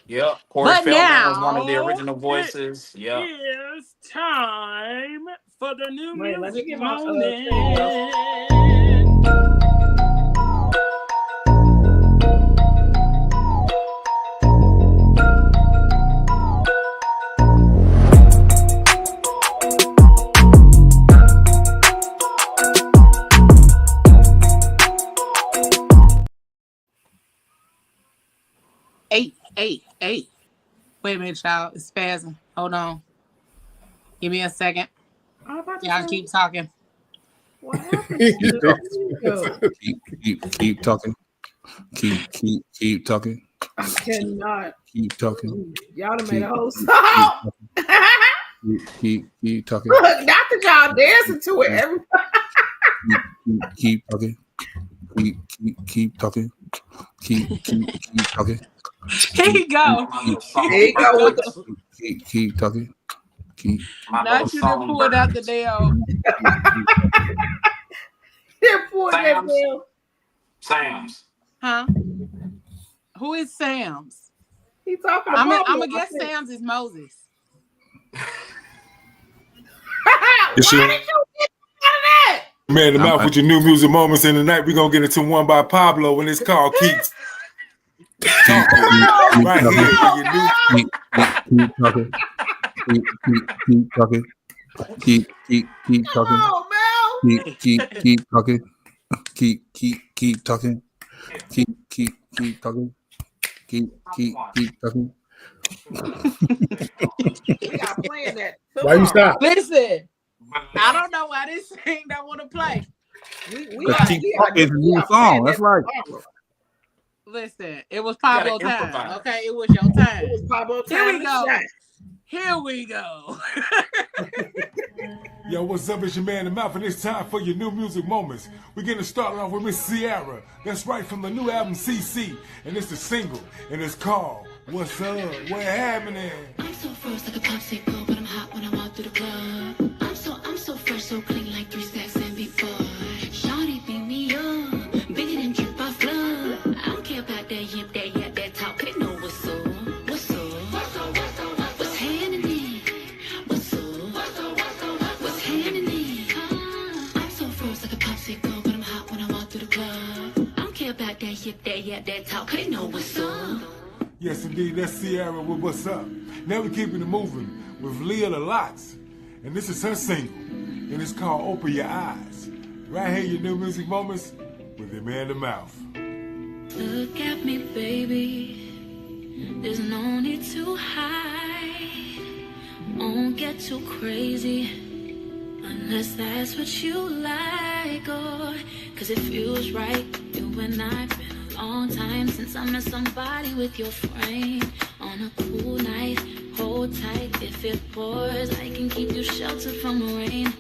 Yeah, Corey Feldman was one of the original voices. Yeah. It's time for the new music moment. Hey. Wait a minute, y'all. It's spazzing. Hold on. Give me a second. Y'all keep talking. What happened? Keep talking. Keep talking. I cannot. Keep talking. Y'all done made a whole song. Keep talking. Look, not that y'all dancing to it. Everybody. Keep talking. Keep talking. Keep talking. Here you go. Keep talking. Not you done pulled out the damn. Sam's. Huh? Who is Sam's? He talking about. I'm gonna guess Sam's is Moses. Why did you get out of that? Man, the mouth with your new music moments in the night. We're gonna get into one by Pablo, and it's called Keep Talking. Right here. Keep talking. Keep talking. Keep talking. Oh, Mel. Keep talking. Keep talking. Keep talking. Keep talking. We got playing that. Why you stop? Listen, I don't know why this thing don't want to play. Keep talking is a new song. That's right. Listen, it was Pablo time. Okay, it was your time. It was Pablo time. Here we go. Here we go. Yo, what's up? It's your man, the mouth, and it's time for your new music moments. We're getting started off with Miss Sierra. That's right, from the new album CC, and it's the single, and it's called What's Up? What happening? I'm so fresh like a popsicle, but I'm hot when I walk through the club. I'm so fresh, so clean like 3 stacks and before. Shawty beat me up, bigger than drip off glove. I don't care about that yip, that talk. They know what's up. What's up? What's happening? What's up? What's happening? I'm so fresh like a popsicle, but I'm hot when I walk through the club. I don't care about that yip, that talk. They know what's up. Yes, indeed, that's Sierra with What's Up. Now we're keeping it moving with Leah the Lots. And this is her single, and it's called Open Your Eyes. Right here, your new music moments with your man, the mouth. Look at me, baby. There's no need to hide. Won't get too crazy unless that's what you like, or cause it feels right. You and I've been a long time since I met somebody with your frame. On a cool night, hold tight. If it pours, I can keep you sheltered from the rain.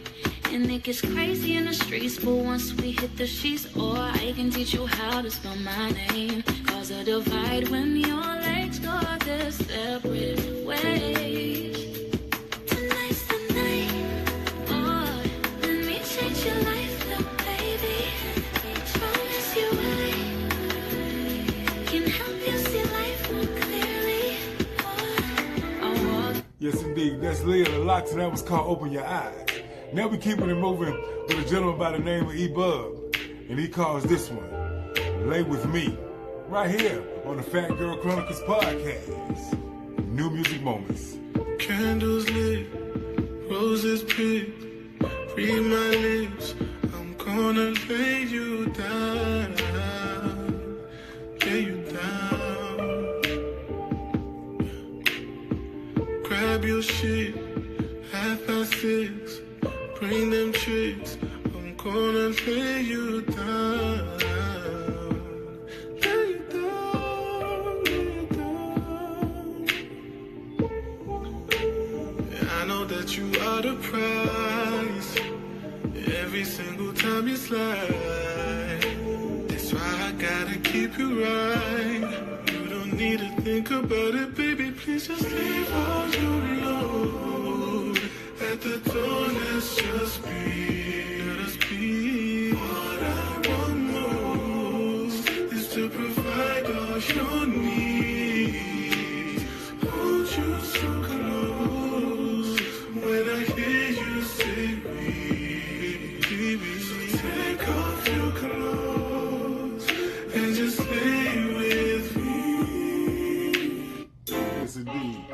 And it gets crazy in the streets, but once we hit the sheets, or I can teach you how to spell my name. Cause a divide when your legs go their separate ways. Tonight's the night. Oh, let me change your life, little baby. Promise you I can help you see life more clearly. Oh, Yes, indeed, that's Leah the Lots, and that was called Open Your Eyes. Now we're keeping it moving with a gentleman by the name of E-Bub, and he calls this one Lay With Me, right here on the Phat Girl Chronicles podcast. New music moments. Candles lit, roses picked, read my lips, I'm gonna lay you down, lay you down. Grab your shit. 6:30, bring them tricks. I'm gonna lay you down. Lay you down, lay you down. Yeah, I know that you are the prize. Every single time you slide. That's why I gotta keep you right. You don't need to think about it, baby. Please just leave all your load at the door. Let's just be, let us be. What I want most is to provide all your needs. Hold you so close when I hear you say we. So take off your clothes and just lay with me. Yes, indeed.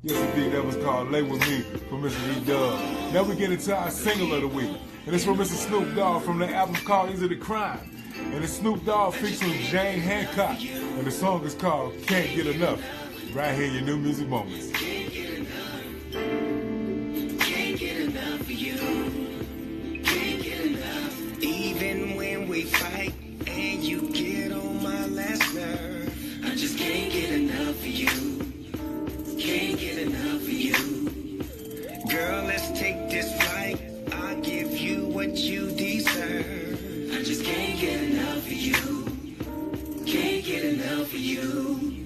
Yes, indeed. That was called Lay With Me from Mr. E-Dub. Now we get into our single of the week. And it's from Mr. Snoop Dogg from the album called Is It a Crime? And it's Snoop Dogg featuring Jane Hancock. And the song is called Can't Get Enough. Right here in your New Music Moments. Can't get enough of you. Can't get enough. Even when we fight and you get on my last nerve, I just can't get enough of you. Can't get enough of you. Girl, let's take this flight. I'll give you what you deserve. I just can't get enough of you. Can't get enough of you.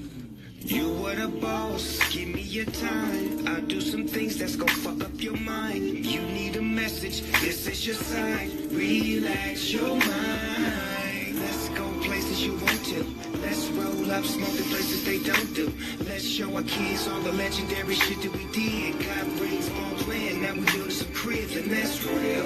You were the boss, give me your time. I'll do some things that's gonna fuck up your mind. You need a message, this is your sign. Relax your mind. Let's go places you want to. Let's roll up, smoke the places they don't do. Let's show our kids all the legendary shit that we did. Got rings, ball playing, now we building some cribs, and that's real.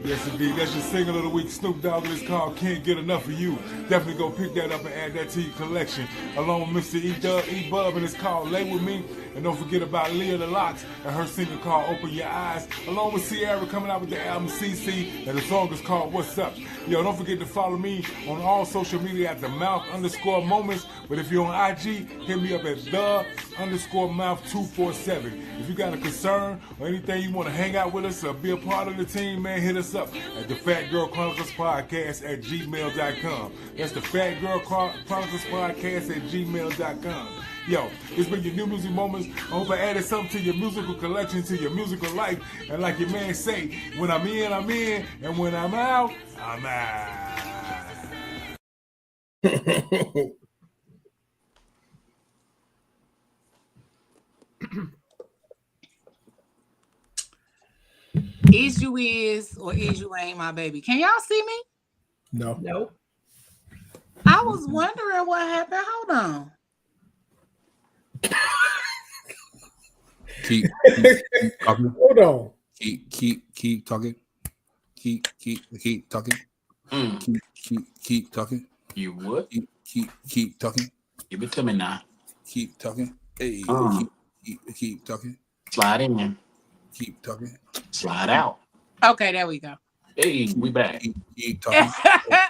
Yes, indeed. That's your single of the week. Snoop Dogg, it's called Can't Get Enough of You. Definitely go pick that up and add that to your collection. Along with Mr. E-Dub, E-Bub, and it's called Lay With Me. And don't forget about Leah the Locks and her single called Open Your Eyes. Along with Sierra coming out with the album CC, and the song is called What's Up. Yo, don't forget to follow me on all social media at @the_mouth_moments. But if you're on IG, hit me up at @the_mouth247. If you got a concern or anything you want to hang out with us or be a part of the team, man, hit us up at the Phat Girl Chronicles Podcast @gmail.com. That's the Phat Girl Chronicles Podcast @gmail.com. Yo, it's been your New Music Moments. I hope I added something to your musical collection, to your musical life. And like your man say, when I'm in, I'm in. And when I'm out, I'm out. Is you is or is you ain't my baby? Can y'all see me? No. Nope. I was wondering what happened. Hold on. Keep talking. Hold on. Keep talking. Keep talking. Keep talking. You would? Keep talking. Give it to me now. Keep talking. Hey, keep talking. Slide in. Keep talking. Slide out. Okay, there we go. Hey, we back. Keep talking. I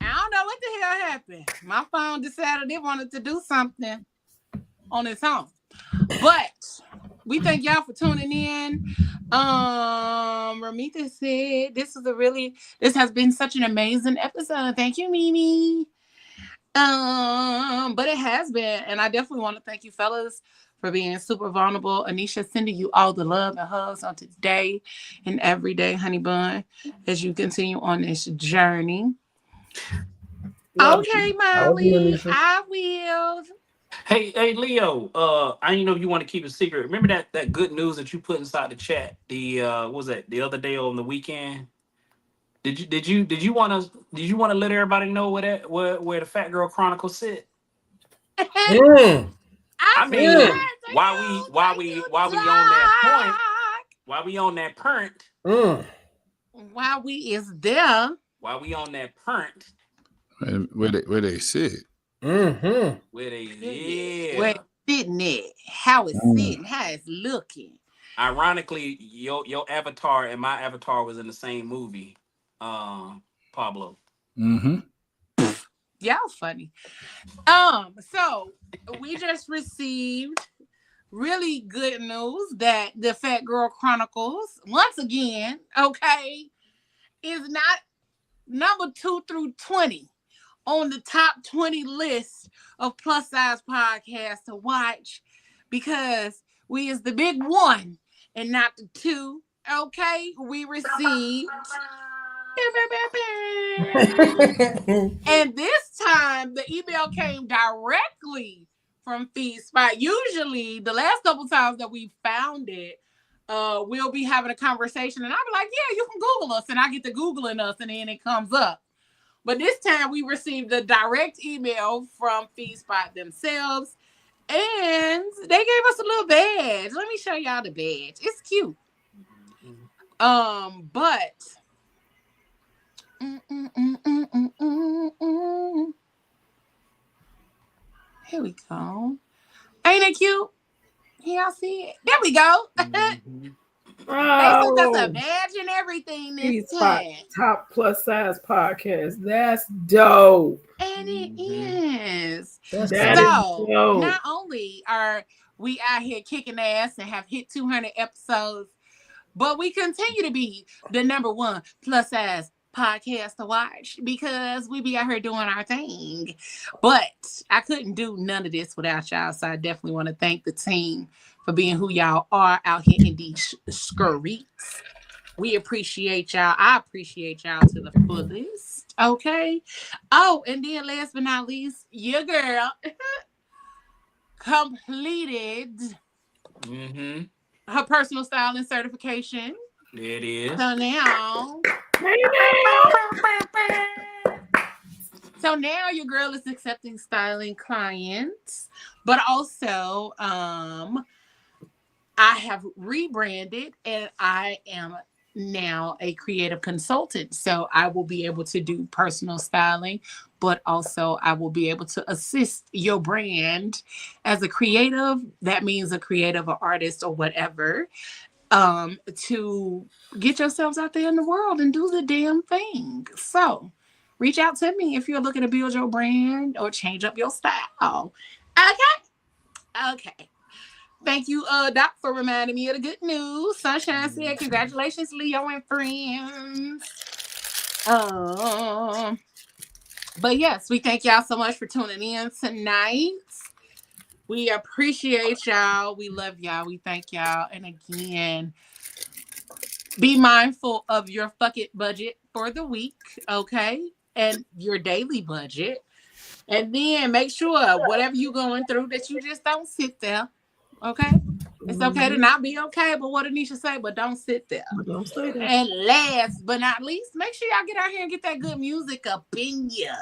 don't know what the hell happened. My phone decided it wanted to do something on its own. But we thank y'all for tuning in. Ramita said this has been such an amazing episode. Thank you, Mimi. But it has been, and I definitely want to thank you fellas for being super vulnerable. Anisha, sending you all the love and hugs on today and every day, honey bun, as you continue on this journey. Okay, Molly, I will. Hey, Leo. I didn't know if you want to keep a secret. Remember that good news that you put inside the chat? What was that the other day on the weekend? Did you want to let everybody know where the Phat Girl Chronicles sit? I mean, while we on that point, while we on that point, while we is there, while we on that point, where they sit. Where they where it's sitting at, how it's sitting, how it's looking. Ironically, your avatar and my avatar was in the same movie, Pablo. Mm-hmm. Y'all funny. So we just received really good news that the Phat Girl Chronicles, once again, okay, is not number 2 through 20 on the top 20 list of plus size podcasts to watch, because we is the big one and not the 2. Okay, we received and this time the email came directly from FeedSpot. Usually the last couple times that we found it, we'll be having a conversation and I'll be like, yeah, you can Google us, and I get to Googling us and then it comes up. But this time we received a direct email from FeedSpot themselves, and they gave us a little badge. Let me show y'all the badge. It's cute. But here we go. Ain't it cute? Y'all see it? There we go. They sent us a badge and everything this time. Top plus size podcast. That's dope. And it is. That so is dope. Not only are we out here kicking ass and have hit 200 episodes, but we continue to be the number 1 plus size podcast to watch, because we be out here doing our thing. But I couldn't do none of this without y'all, so I definitely want to thank the team for being who y'all are out here in these streets. We appreciate y'all. I appreciate y'all to the fullest. Okay. Oh, and then last but not least, your girl completed her personal styling certification. It is. So now your girl is accepting styling clients, but also I have rebranded and I am now a creative consultant. So I will be able to do personal styling, but also I will be able to assist your brand as a creative. That means a creative or artist or whatever, to get yourselves out there in the world and do the damn thing. So reach out to me if you're looking to build your brand or change up your style. Okay. Thank you, Doc, for reminding me of the good news. Sunshine said, congratulations, Leo and friends. But yes, we thank y'all so much for tuning in tonight. We appreciate y'all. We love y'all. We thank y'all. And again, be mindful of your budget for the week, okay? And your daily budget. And then make sure whatever you're going through that you just don't sit there, okay? It's okay to not be okay, but what Anisha say, but don't sit there. Don't say that. And last but not least, make sure y'all get out here and get that good music up in you.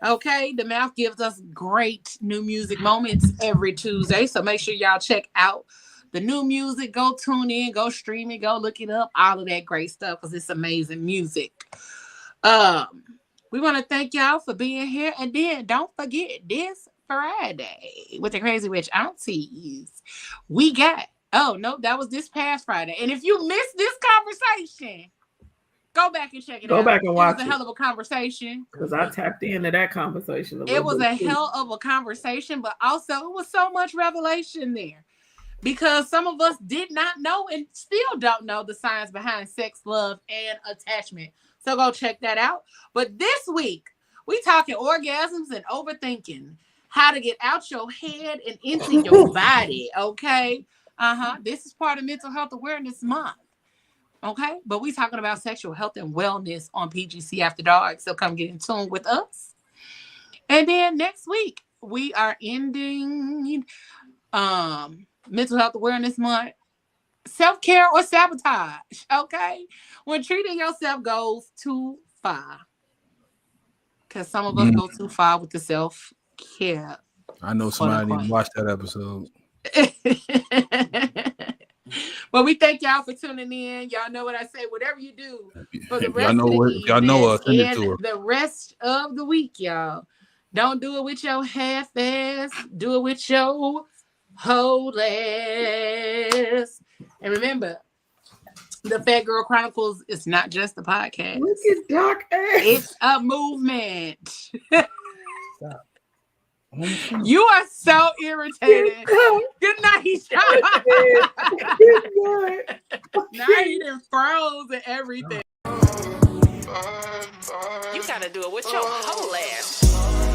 Okay, the Mouth gives us great new music moments every Tuesday. So make sure y'all check out the new music. Go tune in, go stream it, go look it up, all of that great stuff, because it's amazing music. We want to thank y'all for being here. And then don't forget, this Friday with the Crazy Witch Aunties, we got, that was this past Friday. And if you missed this conversation, go back and check it out. Go back and watch it. It was a hell of a conversation. Because I tapped into that conversation. It was a hell of a conversation, but also it was so much revelation there. Because some of us did not know and still don't know the science behind sex, love, and attachment. So go check that out. But this week, we talking orgasms and overthinking. How to get out your head and into your body, okay? This is part of Mental Health Awareness Month. Okay, but we talking about sexual health and wellness on PGC After Dark. So come get in tune with us. And then next week, we are ending Mental Health Awareness Month. Self-care or sabotage, okay? When treating yourself goes too far. Because some of us go too far with the self-care. I know somebody need to watch that episode. But we thank y'all for tuning in. Y'all know what I say. Whatever you do for the rest send it to her. The rest of the week, y'all. Don't do it with your half ass. Do it with your whole ass. And remember, the Phat Girl Chronicles is not just a podcast. Look at Doc ass. It's a movement. Stop. You are so irritated. Good night, Now he done froze and everything. You gotta do it with your whole ass.